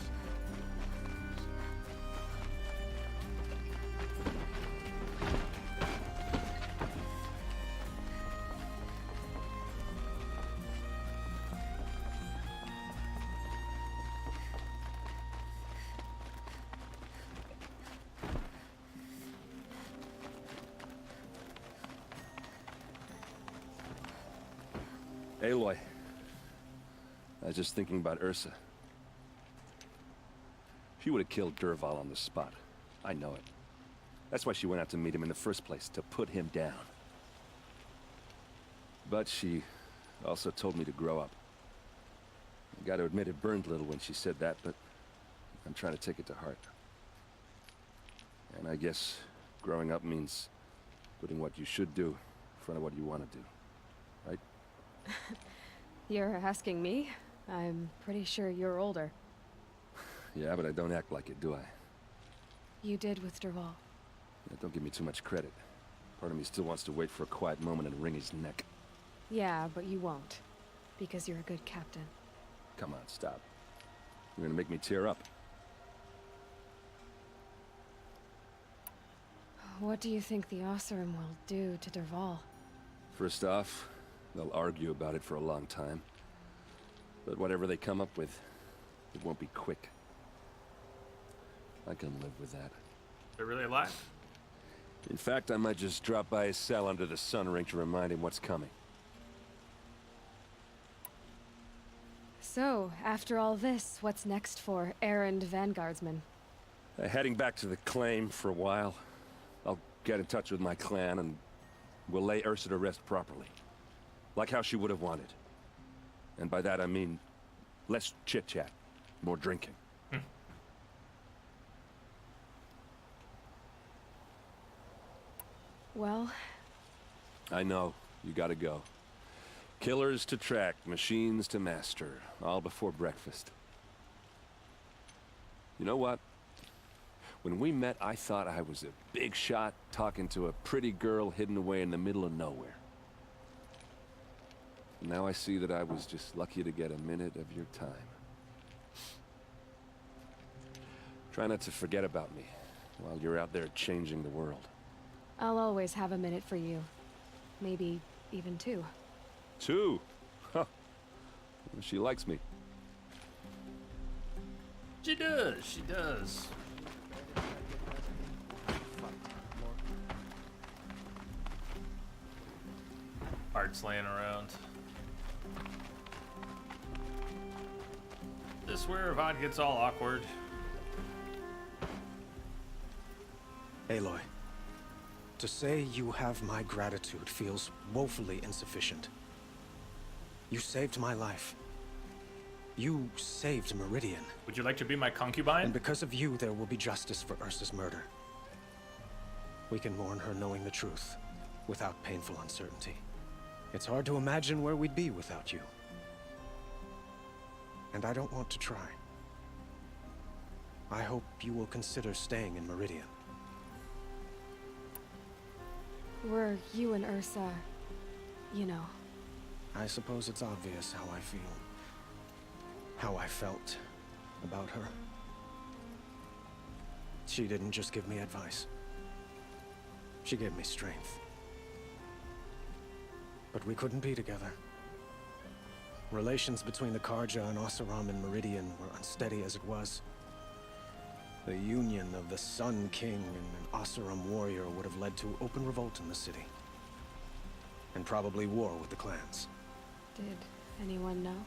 Aloy. I was just thinking about Ursa. She would have killed Dervahl on the spot. I know it. That's why she went out to meet him in the first place, to put him down. But she also told me to grow up. I gotta admit it burned a little when she said that, but I'm trying to take it to heart. And I guess growing up means putting what you should do in front of what you want to do. Right? You're asking me? I'm pretty sure you're older. Yeah, but I don't act like it, do I? You did with Dervahl. Yeah, don't give me too much credit. Part of me still wants to wait for a quiet moment and wring his neck. Yeah, but you won't. Because you're a good captain. Come on, stop. You're gonna make me tear up. What do you think the Oseram will do to Dervahl? First off, they'll argue about it for a long time. But whatever they come up with, it won't be quick. I can live with that. They're really alive? In fact, I might just drop by his cell under the sun ring to remind him what's coming. So, after all this, what's next for errand vanguardsman? Heading back to the claim for a while. I'll get in touch with my clan and we'll lay Ursa to rest properly. Like how she would have wanted. And by that I mean less chit-chat, more drinking. Well... I know, you gotta go. Killers to track, machines to master, all before breakfast. You know what? When we met, I thought I was a big shot talking to a pretty girl hidden away in the middle of nowhere. Now I see that I was just lucky to get a minute of your time. Try not to forget about me while you're out there changing the world. I'll always have a minute for you. Maybe even two. Two? Huh. She likes me. She does, she does. Parts laying around. This is where Avad gets all awkward. Aloy, to say you have my gratitude feels woefully insufficient. You saved my life. You saved Meridian. Would you like to be my concubine? And because of you, there will be justice for Ursa's murder. We can mourn her knowing the truth, without painful uncertainty. It's hard to imagine where we'd be without you. And I don't want to try. I hope you will consider staying in Meridian. Were you and Ursa, you know? I suppose it's obvious how I feel. How I felt about her. She didn't just give me advice. She gave me strength. But we couldn't be together. Relations between the Carja and Oseram and Meridian were unsteady as it was. The union of the Sun King and an Oseram warrior would have led to open revolt in the city. And probably war with the clans. Did anyone know?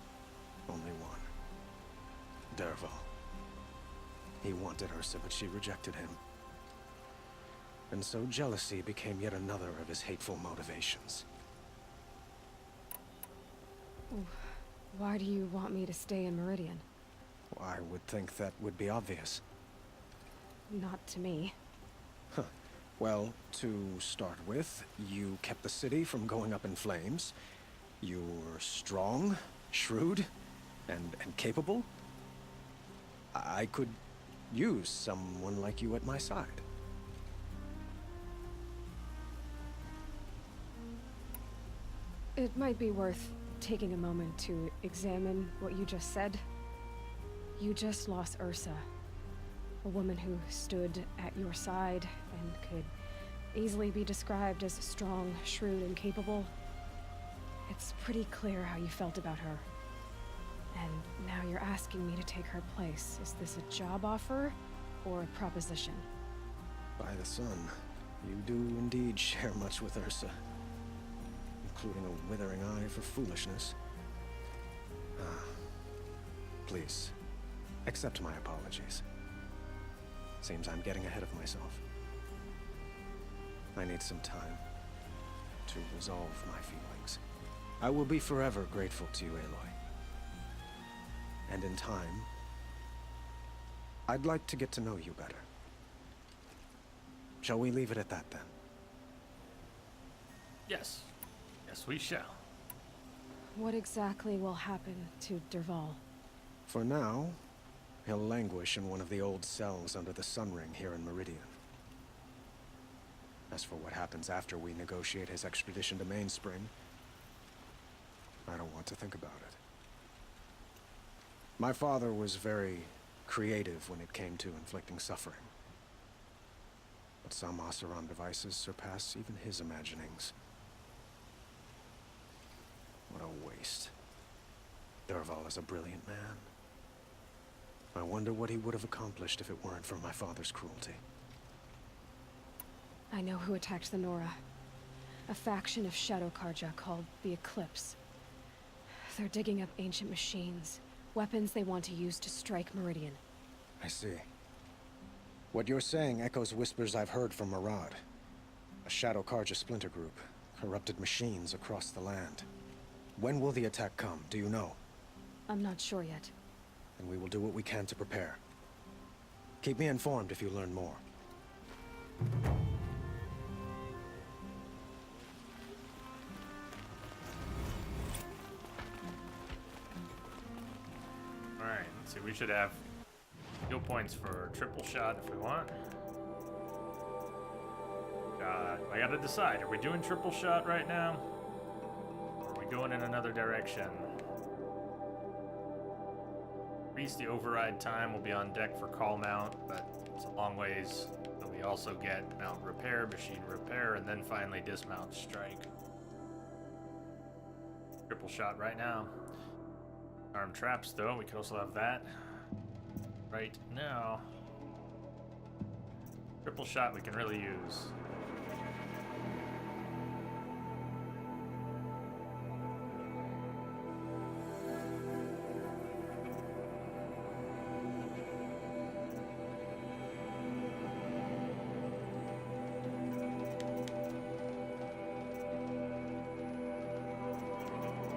Only one. Dervahl. He wanted Ursa, but she rejected him. And so jealousy became yet another of his hateful motivations. Why do you want me to stay in Meridian? I would think that would be obvious. Not to me. Huh. Well, to start with, you kept the city from going up in flames. You were strong, shrewd, and capable. I could use someone like you at my side. It might be worth taking a moment to examine what you just said. You just lost Ursa, a woman who stood at your side and could easily be described as strong, shrewd, and capable. It's pretty clear how you felt about her. And now you're asking me to take her place. Is this a job offer or a proposition? By the sun, you do indeed share much with Ursa, including a withering eye for foolishness. Please, accept my apologies. Seems I'm getting ahead of myself. I need some time to resolve my feelings. I will be forever grateful to you, Aloy. And in time, I'd like to get to know you better. Shall we leave it at that, then? Yes. Yes, we shall. What exactly will happen to Dervahl? For now, he'll languish in one of the old cells under the Sun Ring here in Meridian. As for what happens after we negotiate his extradition to Mainspring, I don't want to think about it. My father was very creative when it came to inflicting suffering. But some Oseram devices surpass even his imaginings. What a waste. Dervahl is a brilliant man. I wonder what he would have accomplished if it weren't for my father's cruelty. I know who attacked the Nora. A faction of Shadow Karja called the Eclipse. They're digging up ancient machines, weapons they want to use to strike Meridian. I see. What you're saying echoes whispers I've heard from Murad. A Shadow Karja splinter group, corrupted machines across the land. When will the attack come, do you know? I'm not sure yet. And we will do what we can to prepare. Keep me informed if you learn more. Alright, let's see, we should have skill points for triple shot if we want. I gotta decide, are we doing triple shot right now? Or are we going in another direction? Increase the override time, will be on deck for call mount, but it's a long ways. So we also get mount repair, machine repair, and then finally dismount strike. Triple shot right now. Arm traps though, we could also have that right now. Triple shot we can really use.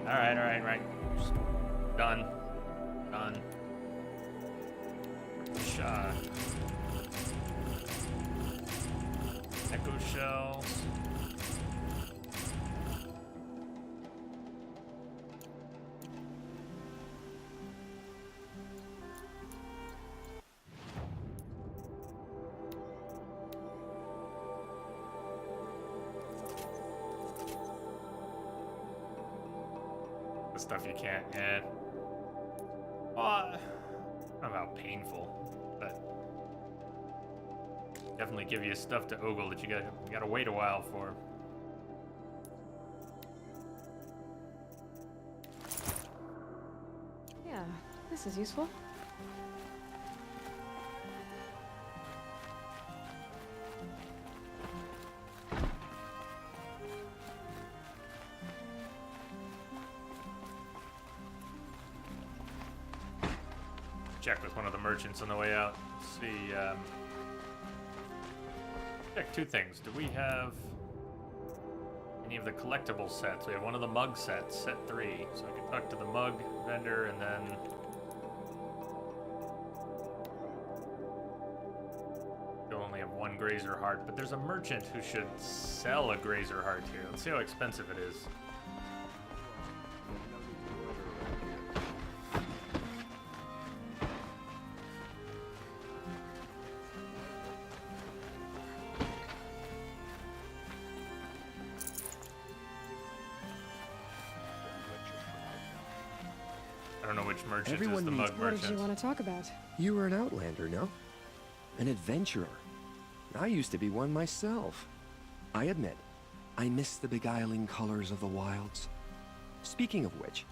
Alright. Just done. Shot. Echo shells. The stuff you can't add. Well, not about painful, but definitely give you stuff to ogle that you gotta wait a while for. Yeah, this is useful. Check with one of the merchants on the way out. See, check two things. Do we have any of the collectible sets? We have one of the mug sets, set 3. So I can talk to the mug vendor and then you'll only have one Grazer Heart, but there's a merchant who should sell a Grazer Heart here. Let's see how expensive it is. don't know which merchant Everyone is the needs- mug What did merchant. you want to talk about? You were an outlander, no? An adventurer. I used to be one myself. I admit, I miss the beguiling colors of the wilds. Speaking of which,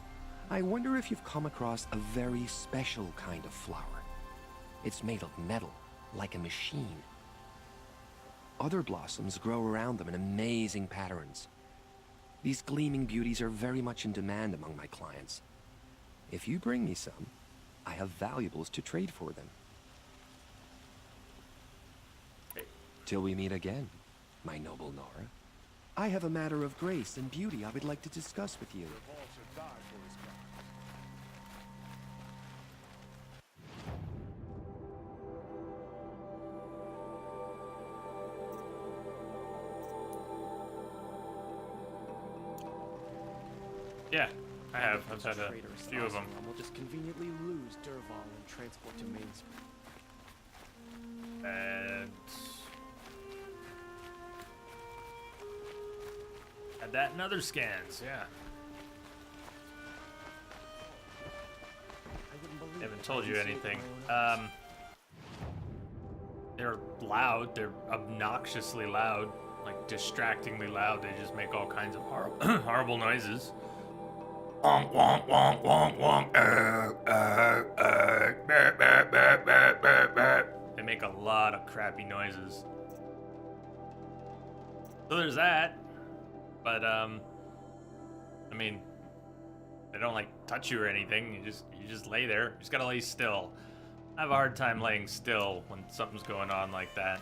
I wonder if you've come across a very special kind of flower. It's made of metal, like a machine. Other blossoms grow around them in amazing patterns. These gleaming beauties are very much in demand among my clients. If you bring me some, I have valuables to trade for them. Till we meet again, my noble Nora. I have a matter of grace and beauty I would like to discuss with you. Yeah, I have. I've had a Traitor few of them. We'll just conveniently lose Derval and transport to Mainspring. And had that in other scans, yeah. I haven't told you anything. They're loud. They're obnoxiously loud, like distractingly loud. They just make all kinds of horrible noises. Wonk, wonk, wonk, wonk, wonk. They make a lot of crappy noises. So there's that. But I mean, they don't like touch you or anything. You just lay there. You just gotta lay still. I have a hard time laying still when something's going on like that.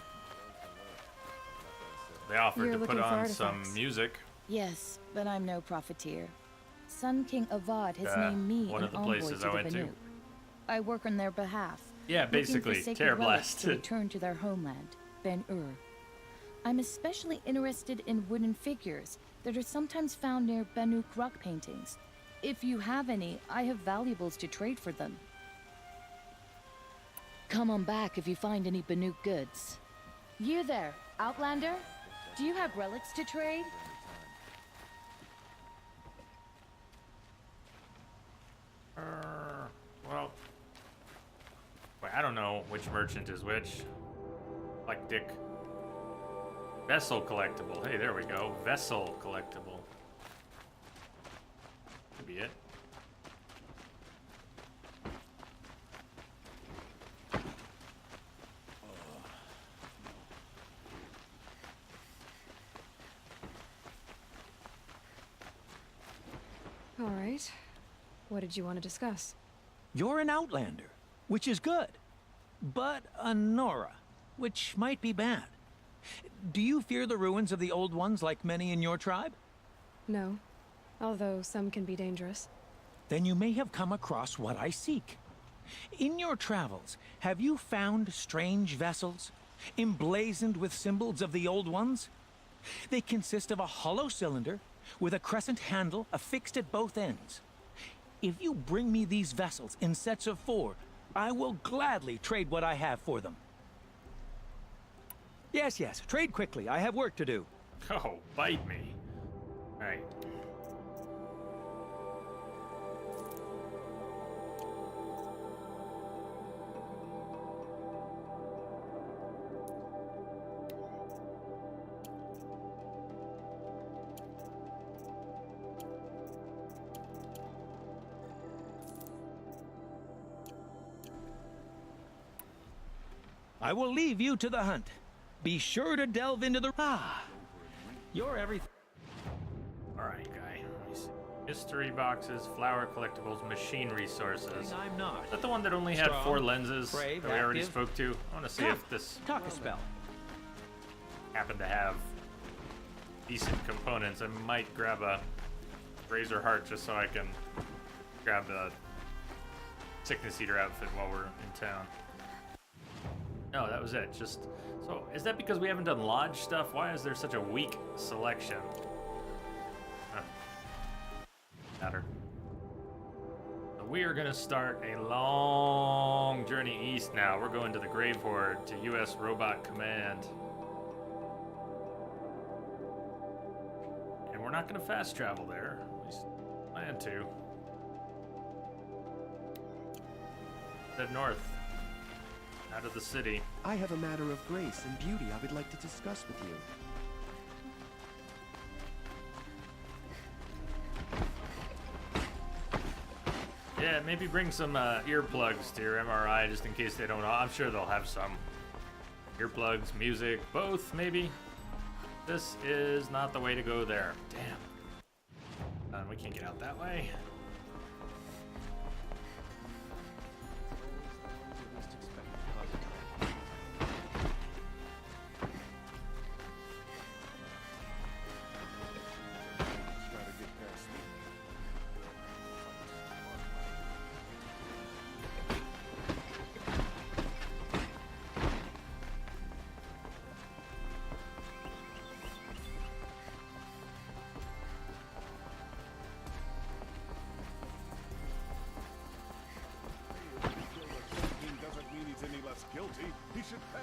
They offered to put on some music. Yes, but I'm no profiteer. Sun King Avad has Yeah, named me one an of the envoy places to I the went to. Banuk. I work on their behalf. Yeah, looking basically, for sacred Terror relics Blast. to return to their homeland, Ben-Ur. I'm especially interested in wooden figures that are sometimes found near Banuk rock paintings. If you have any, I have valuables to trade for them. Come on back if you find any Banuk goods. You there, Outlander? Do you have relics to trade? Well, wait, I don't know which merchant is which. Like Dick. Vessel collectible. Hey, there we go. Vessel collectible. Could be it. All right. What did you want to discuss? You're an outlander, which is good. But a Nora, which might be bad. Do you fear the ruins of the old ones like many in your tribe? No, although some can be dangerous. Then you may have come across what I seek. In your travels, have you found strange vessels, emblazoned with symbols of the old ones? They consist of a hollow cylinder with a crescent handle affixed at both ends. If you bring me these vessels in sets of 4, I will gladly trade what I have for them. Yes, yes, trade quickly. I have work to do. Oh, bite me. Alright. I will leave you to the hunt. Be sure to delve into the... You're everything. Alright, guy. Let me see. History boxes, flower collectibles, machine resources. I'm not. Is that the one that only had Strong, 4 lenses brave, that we already active. spoke to? I want to see Come, if this talk a spell. happened to have decent components. I might grab a Razor Heart just so I can grab the Sickness Eater outfit while we're in town. No, that was it. Just so is that because we haven't done lodge stuff? Why is there such a weak selection? Huh. Matter. So we are gonna start a long journey east now. We're going to the Grave Horde to U.S. Robot Command. And we're not gonna fast travel there. At least plan to. Head north. Out of the city. I have a matter of grace and beauty I would like to discuss with you. Yeah, maybe bring some earplugs to your MRI just in case they don't know. I'm sure they'll have some. Earplugs, music, both maybe. This is not the way to go there. Damn. We can't get out that way. Guilty, he should pay.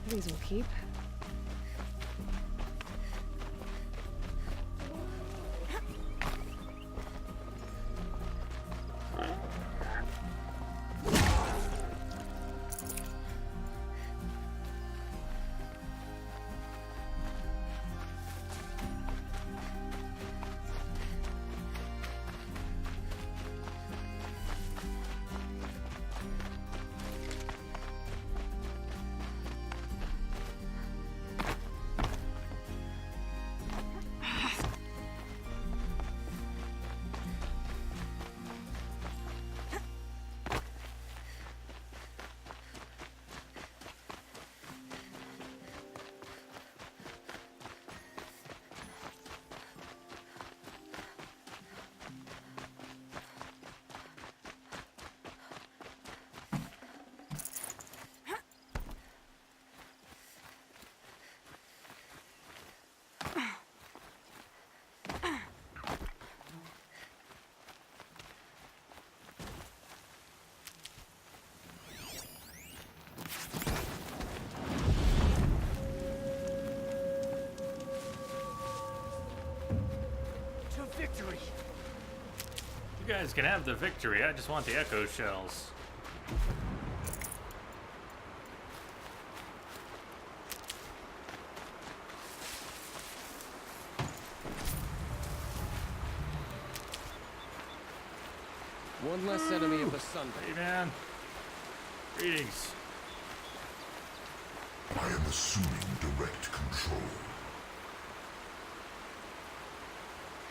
These will keep. Victory! You guys can have the victory. I just want the echo shells. One less enemy of the sun. Hey, man. Greetings. I am assuming direct control.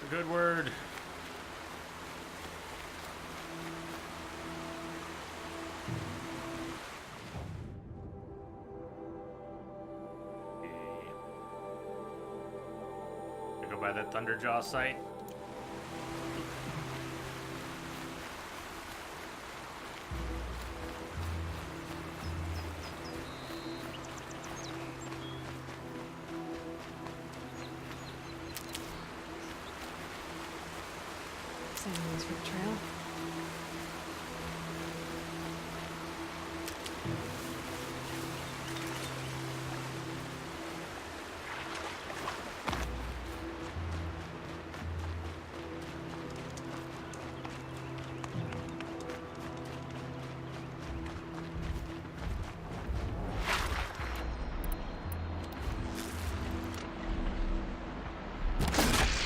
A good word. Okay. Go by that Thunderjaw site. Someone's for the trail.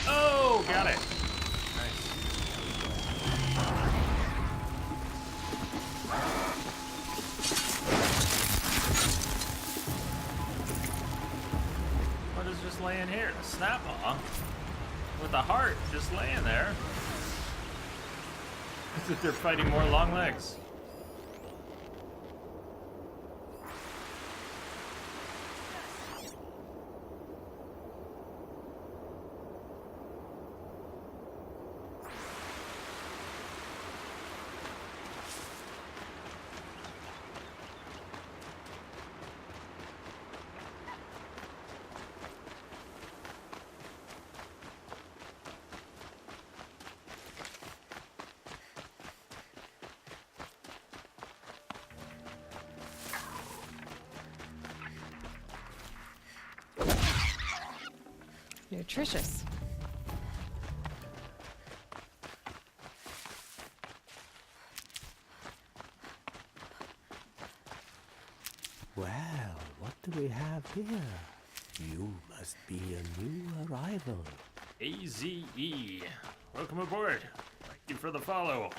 Oh, got it. Laying here, a snap-on with a heart just laying there. As if they're fighting more long legs. nutritious. Well, what do we have here? You must be a new arrival. AZE. Welcome aboard. Thank you for the follow.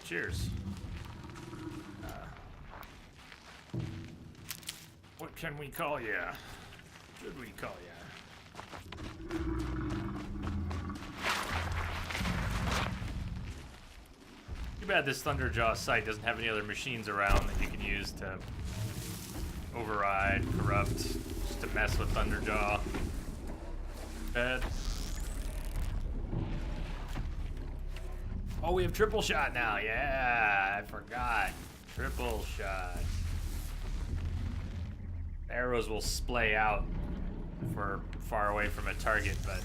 Cheers. What can we call ya? Should we call ya? Too bad this Thunderjaw site doesn't have any other machines around that you can use to override, corrupt, just to mess with Thunderjaw. Bad. Oh, we have triple shot now. Yeah, I forgot. Triple shot. Arrows will splay out if we're far away from a target, but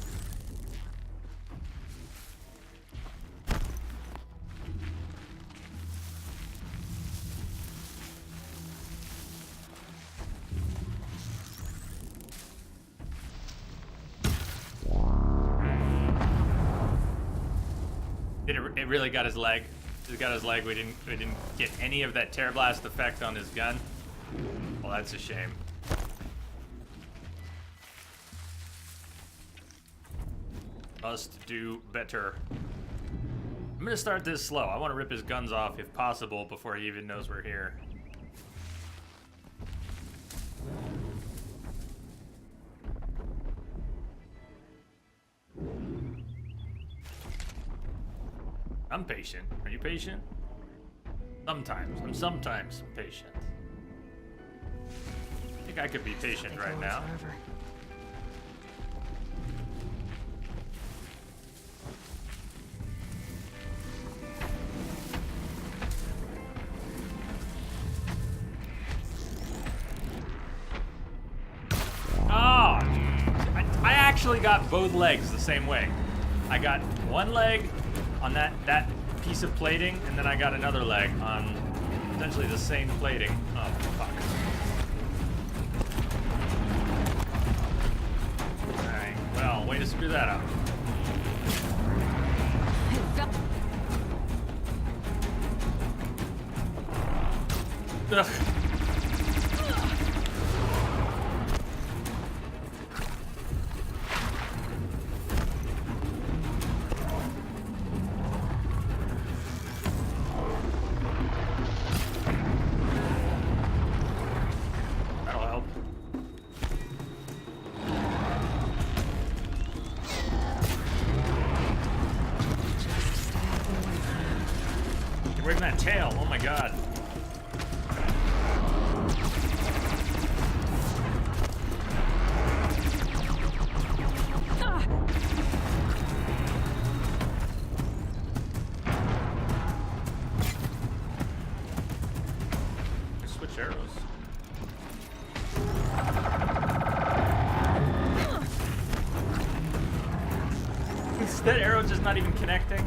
it really got his leg. It got his leg. We didn't get any of that tear blast effect on his gun. Well, that's a shame. Must do better. I'm gonna start this slow. I want to rip his guns off if possible before he even knows we're here. I'm patient. Are you patient? Sometimes. I'm sometimes patient. I think I could be patient right now. Forever. Oh, I actually got both legs the same way. I got one leg on that piece of plating, and then I got another leg on essentially the same plating. Oh, fuck. Alright, well, way to screw that up. Ugh. Where's that tail? Oh my god. Switch arrows. Is that arrow just not even connecting?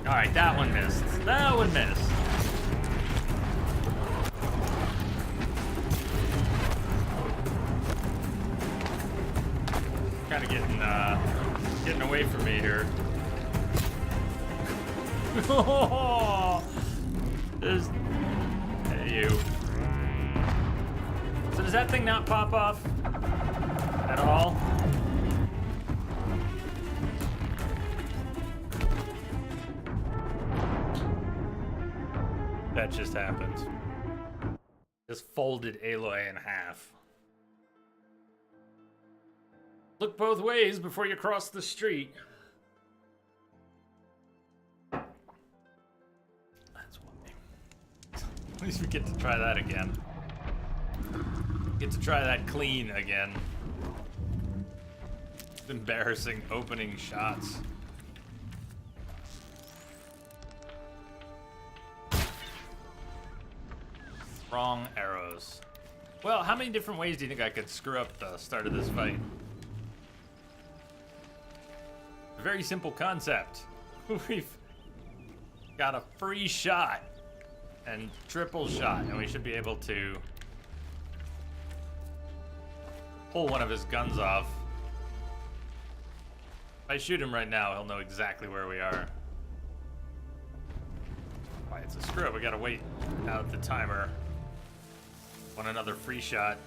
Alright, that one missed. That one missed. Kind of getting away from me here. There's... Hey, you. So does that thing not pop off at all? That just happened. Just folded Aloy in half. Look both ways before you cross the street. least we get to try that again. Get to try that clean again. Embarrassing opening shots. Wrong arrows. Well, how many different ways do you think I could screw up the start of this fight? Very simple concept. We've got a free shot and triple shot, and we should be able to pull one of his guns off. If I shoot him right now, he'll know exactly where we are. Why, it's a screw up. We gotta wait out the timer. Want another free shot.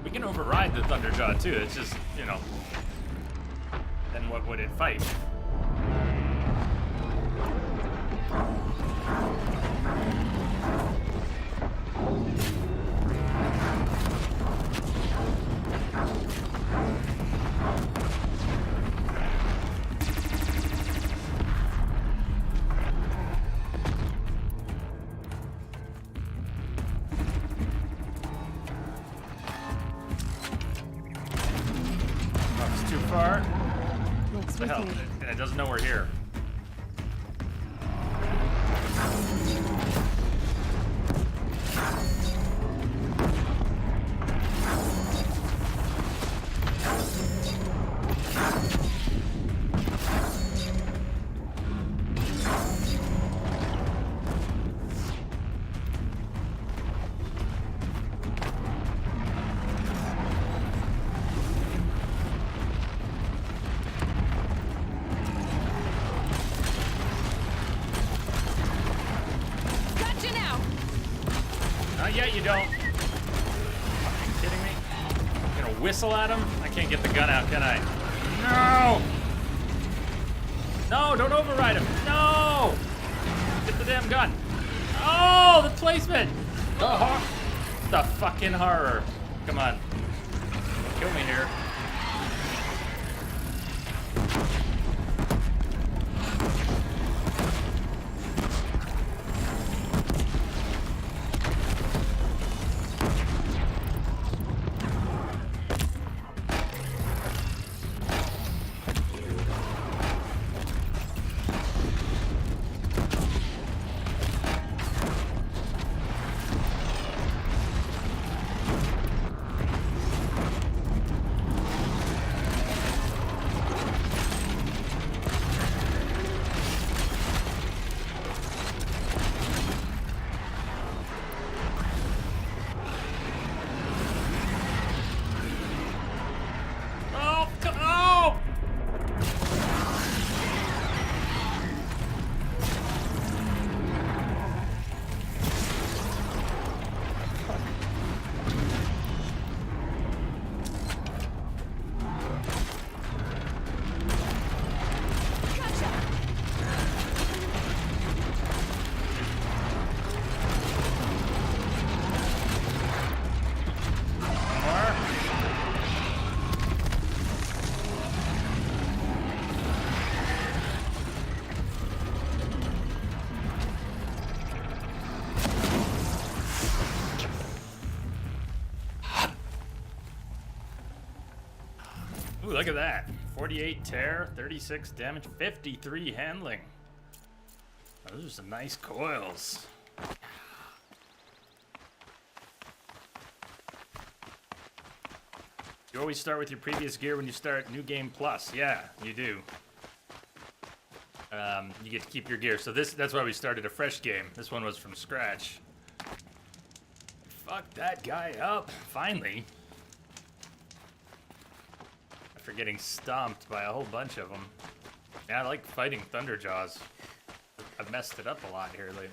We can override the Thunderjaw too. It's just, you know, then what would it fight? Oh, it's too far. Looks What the hell? wicked. And it doesn't know we're here. Gotcha now. Not yet, you don't. Are you kidding me? You gonna whistle at him? I can't get the gun out, can I? No! No, don't override him. No! Get the damn gun. Oh, the placement! The fucking horror. Come on. Kill me here. Oh, come on! Ooh, look at that. 48 tear, 36 damage, 53 handling. Oh, those are some nice coils. You always start with your previous gear when you start New Game Plus. Yeah, you do. You get to keep your gear. So that's why we started a fresh game. This one was from scratch. Fuck that guy up, finally. After getting stomped by a whole bunch of them. Yeah, I like fighting Thunderjaws. I've messed it up a lot here lately.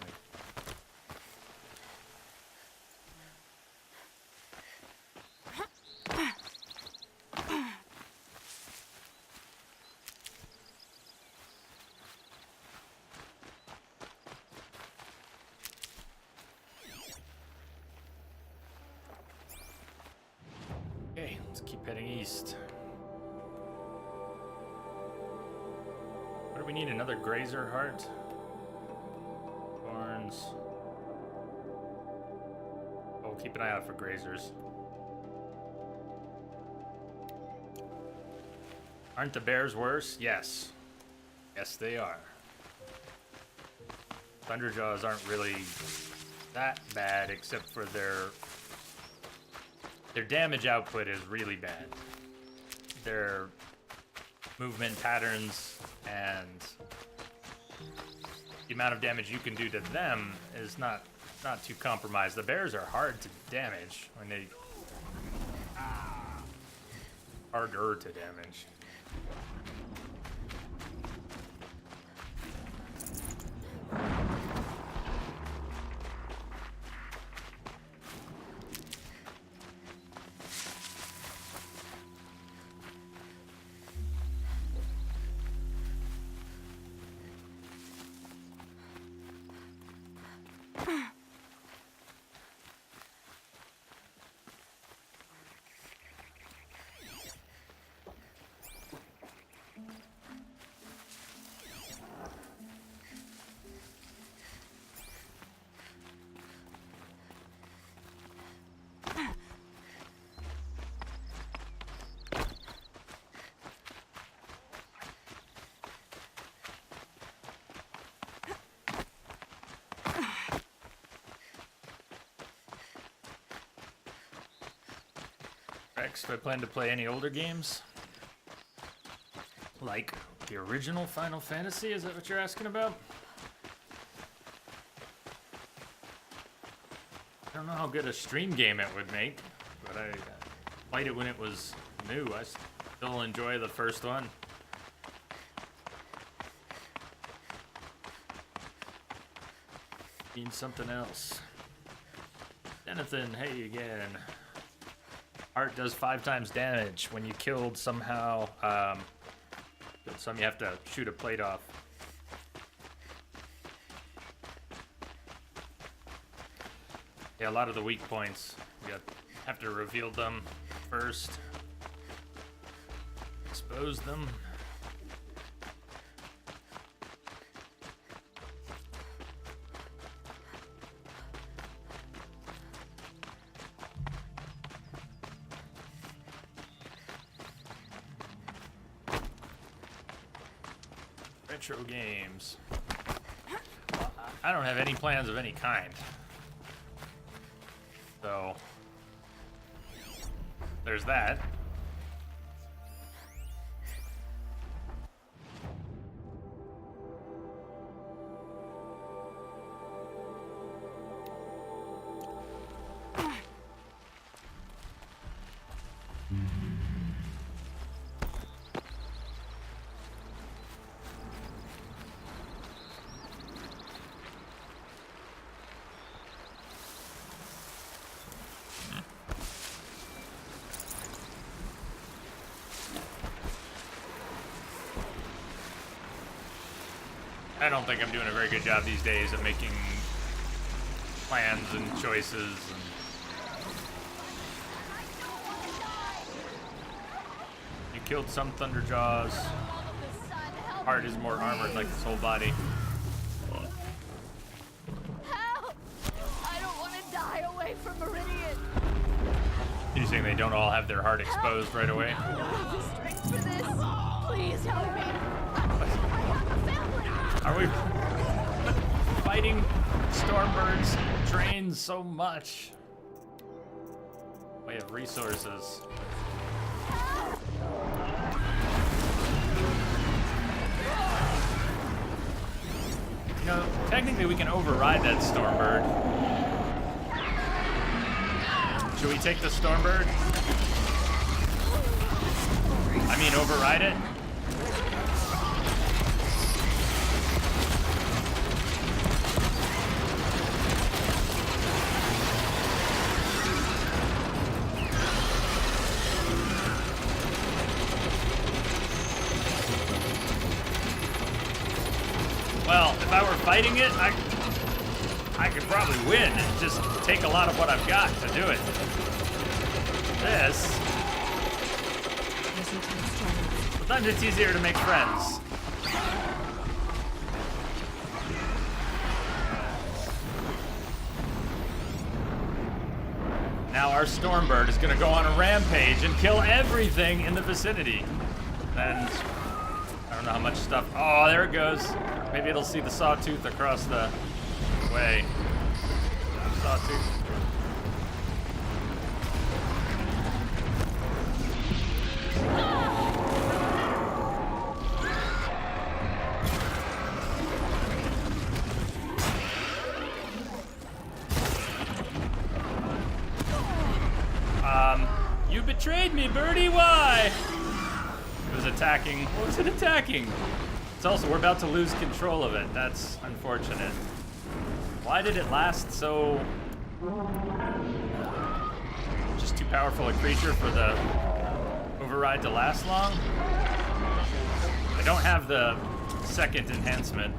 Okay, let's keep heading east. What do we need? Another grazer heart? Thorns. Oh, keep an eye out for grazers. Aren't the bears worse? Yes. Yes, they are. Thunderjaws aren't really that bad, except for their damage output is really bad. Their movement patterns and the amount of damage you can do to them is not too compromised. The bears are hard to damage when they harder to damage. Rex, do I plan to play any older games? Like the original Final Fantasy? Is that what you're asking about? I don't know how good a stream game it would make, but I played it when it was new. I still enjoy the first one. Means something else. Denathan, hey again. Heart does 5 times damage when you killed somehow. Killed some, you have to shoot a plate off. Yeah, a lot of the weak points, you have to reveal them first. Expose them. Retro games. Well, I don't have any plans of any kind. So, there's that. I don't think I'm doing a very good job these days of making plans and choices. And you killed some Thunderjaws. Heart is more armored like his whole body. Help! I don't want to die away from Meridian. You're saying they don't all have their heart exposed right away? I don't have the strength for this. Please help me. I have a family. Are we fighting Stormbirds trains so much? We have resources. You know, technically we can override that Stormbird. Should we take the Stormbird? I mean, override it? Well, if I were fighting it, I could probably win and just take a lot of what I've got to do it. This listen to instructions. Sometimes it's easier to make friends. Now our Stormbird is gonna go on a rampage and kill everything in the vicinity. And I don't know how much stuff. Oh, there it goes. Maybe it'll see the Sawtooth across the way. Sawtooth. You betrayed me, Birdie. Why? It was attacking. What was it attacking? It's also, we're about to lose control of it. That's unfortunate. Why did it last so... Just too powerful a creature for the override to last long? I don't have the second enhancement.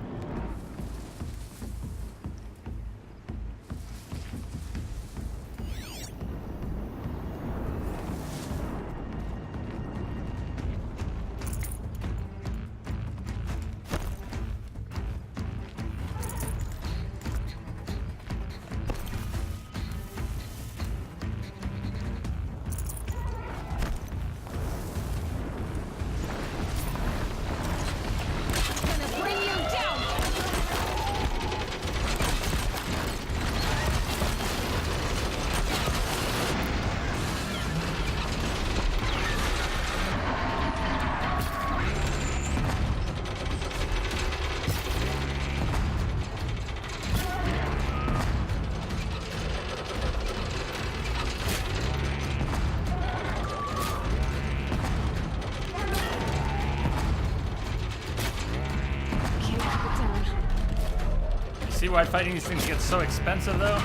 See why fighting these things gets so expensive, though?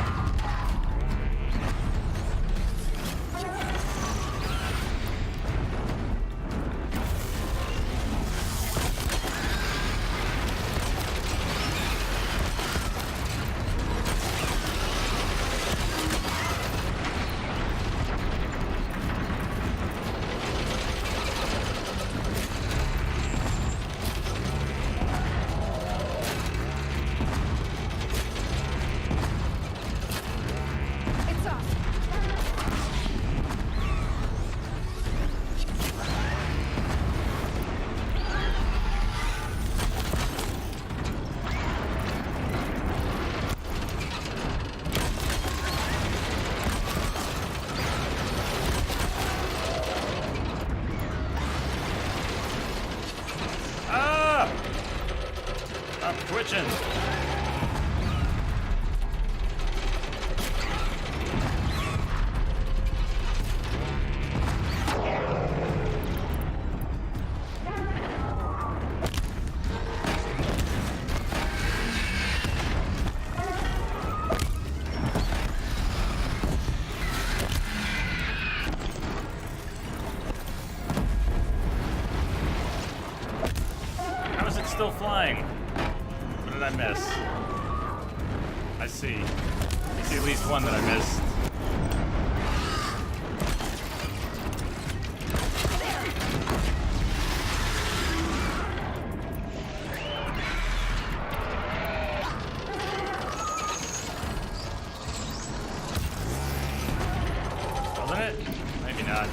Twitching. How is it still flying? What did I miss? I see. I see at least one that I missed. Wasn't it? Maybe not.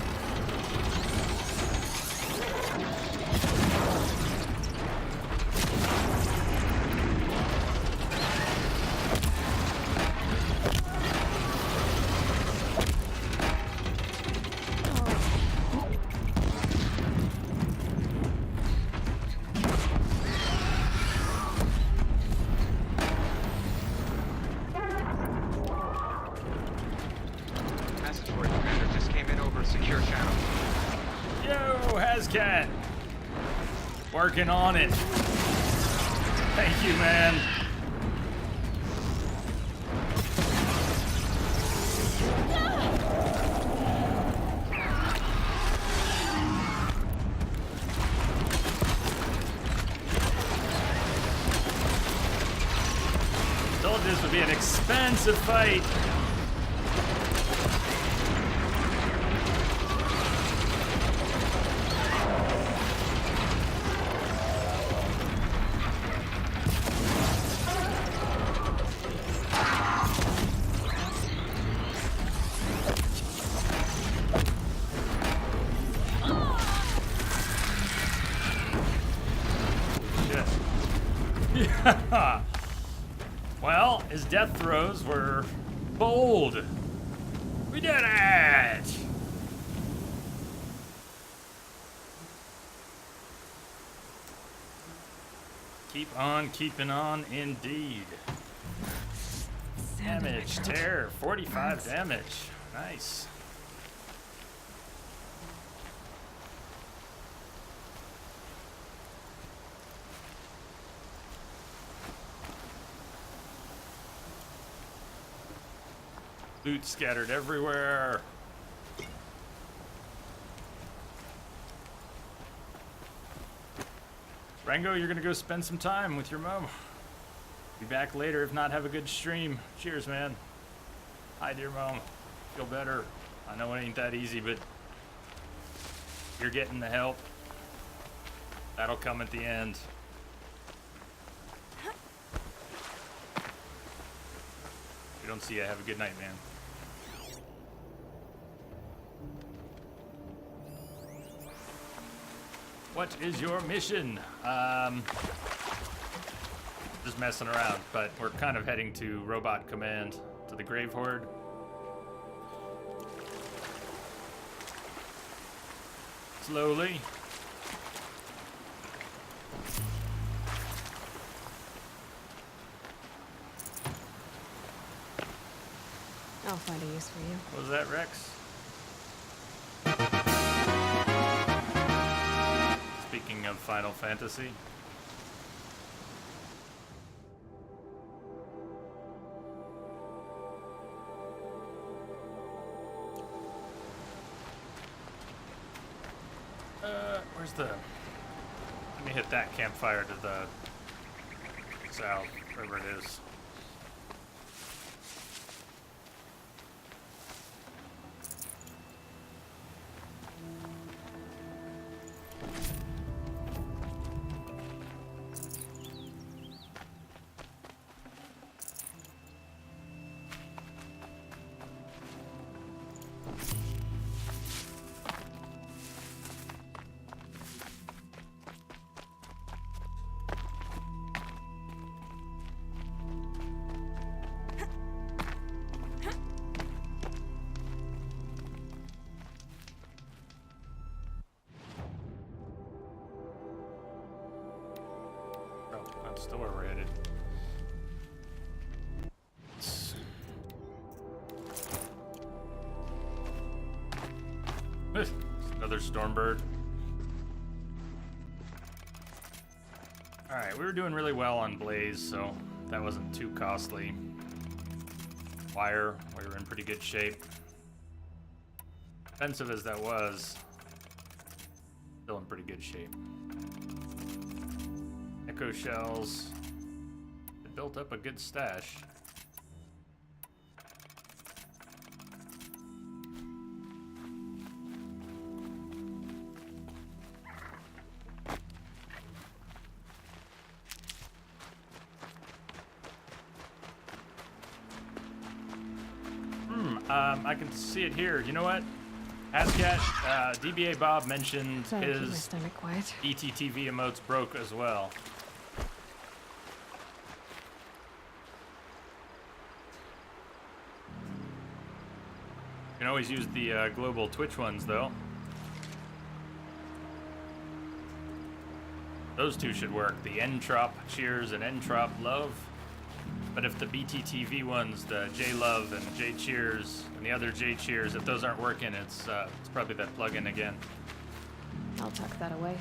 Cat. Working on it. Thank you, man. Told you this would be an expensive fight. Well, his death throes were bold. We did it! Keep on keeping on, indeed. Damage, tear, 45 damage. Nice. Loot scattered everywhere. Rango, you're gonna go spend some time with your mom. Be back later, if not, have a good stream. Cheers, man. Hi, dear mom. Feel better. I know it ain't that easy, but you're getting the help. That'll come at the end. If you don't see you, have a good night, man. What is your mission? Just messing around, but we're kind of heading to Robot Command, to the Grave Horde. Slowly. I'll find a use for you. What was that, Rex? Speaking of Final Fantasy. Where's the... Let me hit that campfire to the south, wherever it is. Still where we're headed. Another Stormbird. Alright, we were doing really well on Blaze, so that wasn't too costly. Wire, we were in pretty good shape. Expensive as that was, still in pretty good shape. Echo shells. It built up a good stash. I can see it here. You know what? Ascat, DBA Bob mentioned Sorry, keep my his stomach quiet. ETTV emotes broke as well. You can always use the global Twitch ones, though. Those two should work. The Entrop Cheers and Entrop Love. But if the BTTV ones, the J Love and J Cheers and the other J Cheers, if those aren't working, it's probably that plugin again. I'll tuck that away.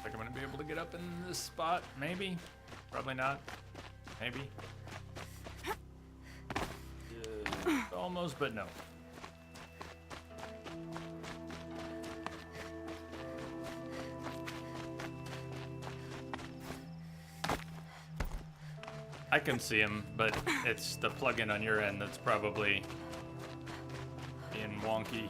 Like I'm gonna be able to get up in this spot, maybe? Probably not. Maybe. Almost, but no. I can see him, but it's the plugin on your end that's probably being wonky.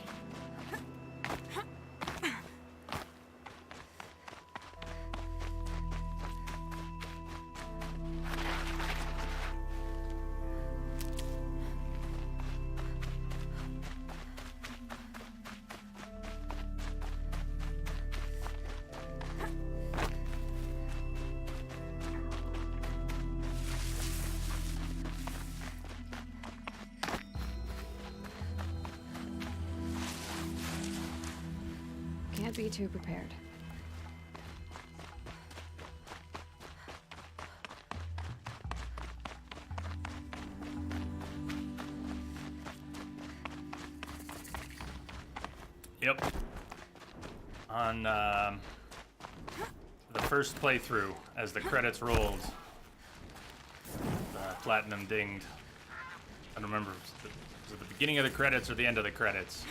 Can't be too prepared. Yep. On the first playthrough, as the credits rolled, platinum dinged. I don't remember, was it the beginning of the credits or the end of the credits?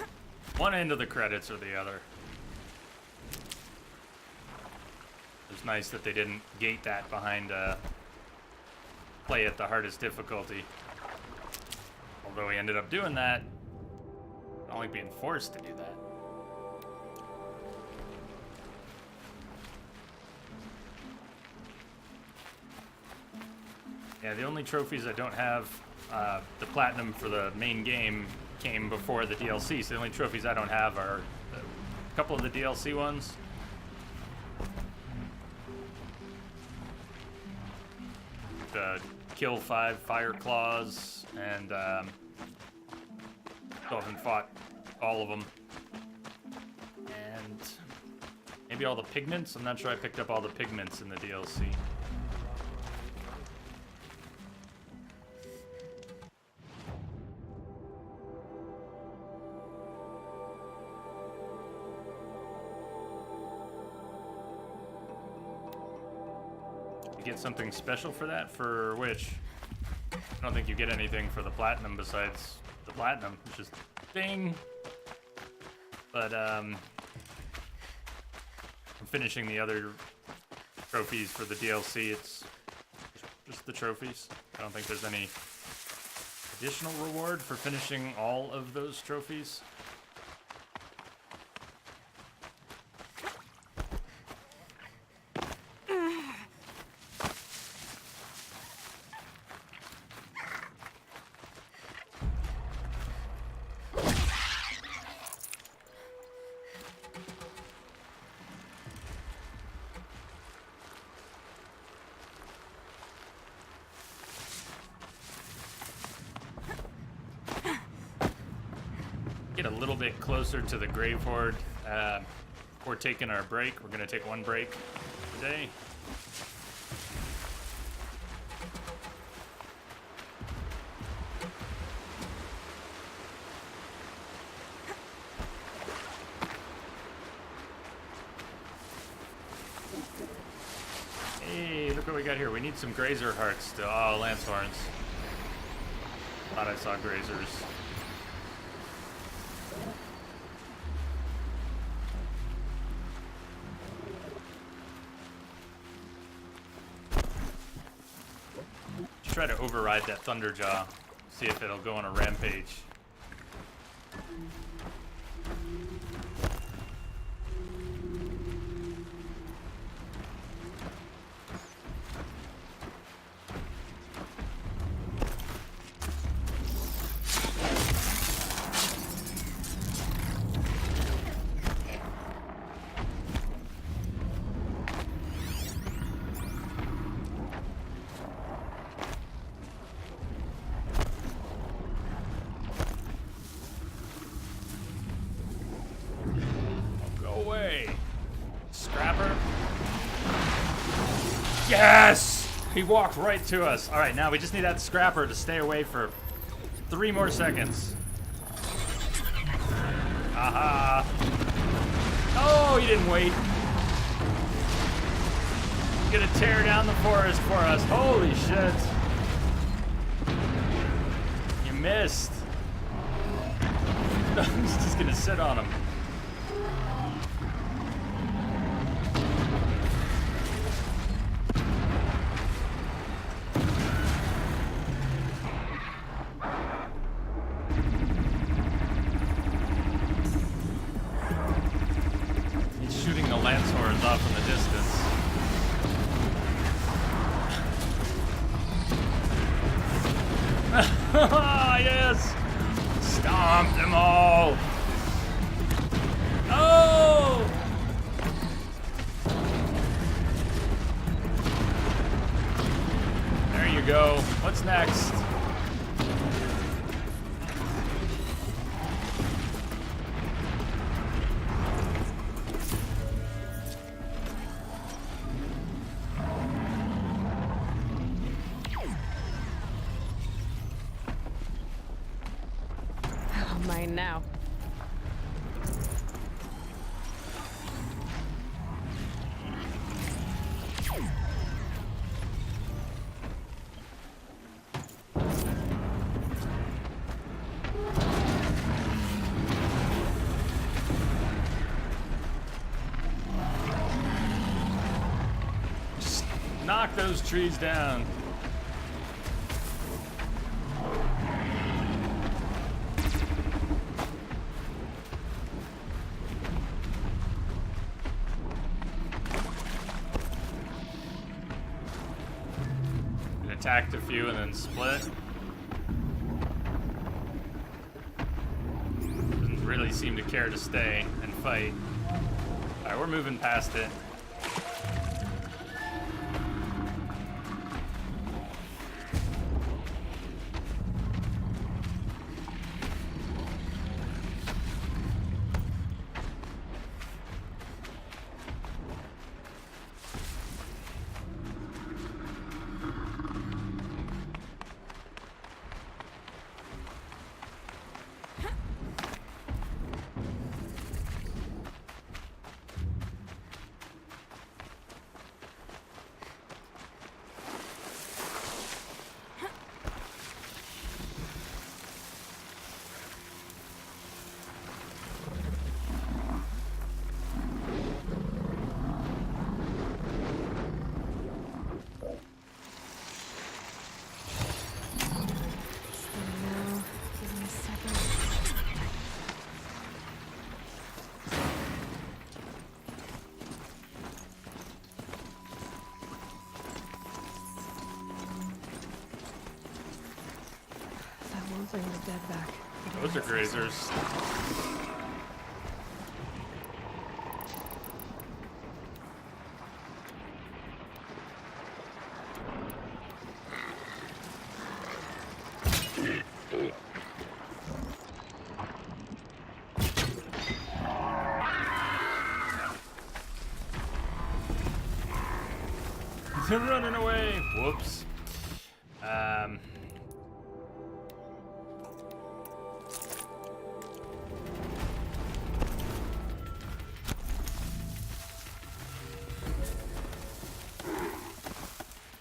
One end of the credits or the other. It was nice that they didn't gate that behind play at the hardest difficulty. Although he ended up doing that, only being forced to do that. Yeah, the only trophies I don't have, the platinum for the main game came before the DLC, so the only trophies I don't have are a couple of the DLC ones. The kill 5 fire claws, and still haven't fought all of them. And maybe all the pigments? I'm not sure I picked up all the pigments in the DLC. You get something special for that? For which? I don't think you get anything for the platinum besides the platinum, which is ding. But I'm finishing the other trophies for the DLC. It's just the trophies. I don't think there's any additional reward for finishing all of those trophies. Get a little bit closer to the Grave Horde. We're taking our break. We're going to take one break today. Hey, look what we got here. We need some Grazer hearts still. Oh, Lance Horns. Thought I saw Grazers. Try to override that Thunderjaw, see if it'll go on a rampage. Yes! He walked right to us. All right, now we just need that scrapper to stay away for 3 more seconds. Aha! Oh, he didn't wait. He's gonna tear down the forest for us. Holy shit. You missed. I'm just gonna sit on him. He's shooting the lance horns off in the distance. Yes! Stomp them all! Oh! There you go. What's next? Mine now. Just knock those trees down. Attacked a few and then split. Doesn't really seem to care to stay and fight. Alright, we're moving past it. Bring the dead back. Those are grazers. They're running away. Whoops.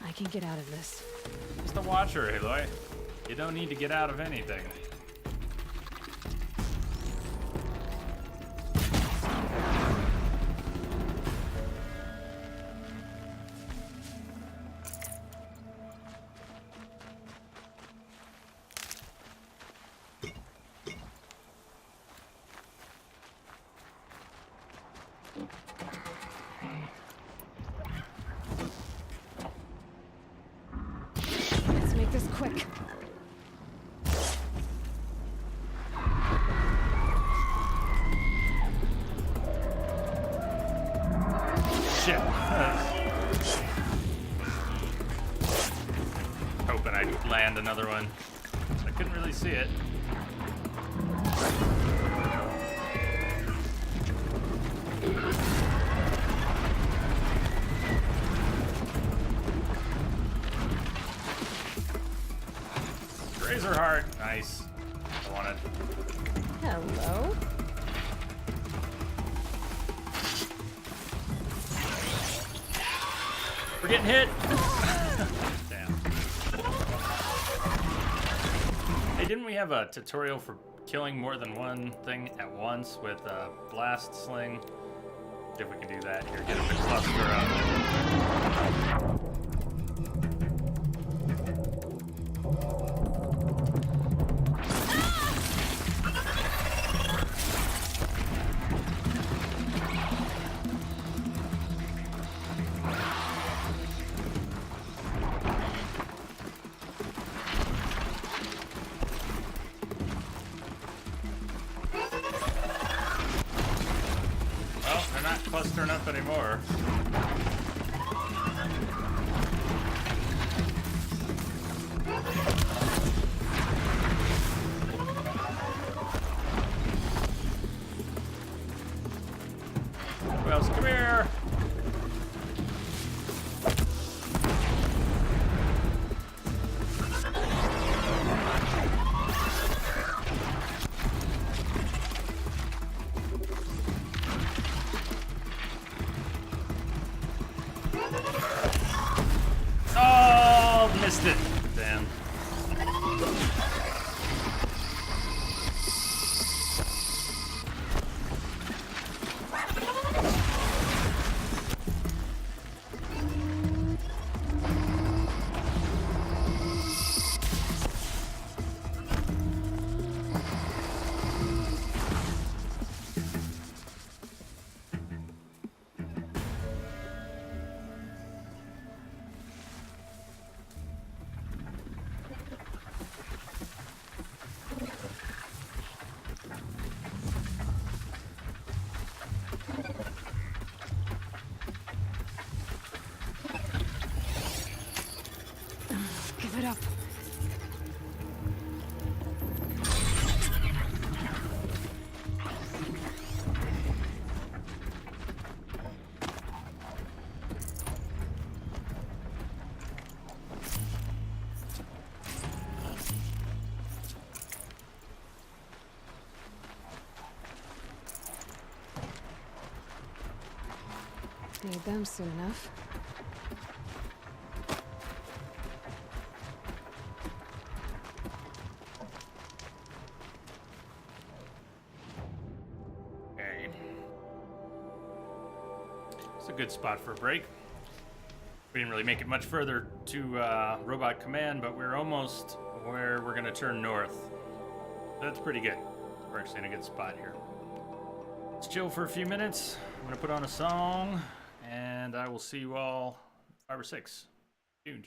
I can get out of this. Just a watcher, Aloy. You don't need to get out of anything. Let's make this quick. Shit. Hoping I'd land another one. I couldn't really see it. Razor heart. Nice. I want it. Hello. We're getting hit. Damn. Hey, didn't we have a tutorial for killing more than one thing at once with a blast sling. See if we can do that here. Get them to cluster up. Clustering up anymore. Who else? Come here! Missed it. Damn. Give it up. Need them soon enough. It's a good spot for a break. We didn't really make it much further to Robot Command, but we're almost where we're gonna turn north. That's pretty good. We're actually in a good spot here. Let's chill for a few minutes. I'm gonna put on a song, and I will see you all 5 or 6. Tuned.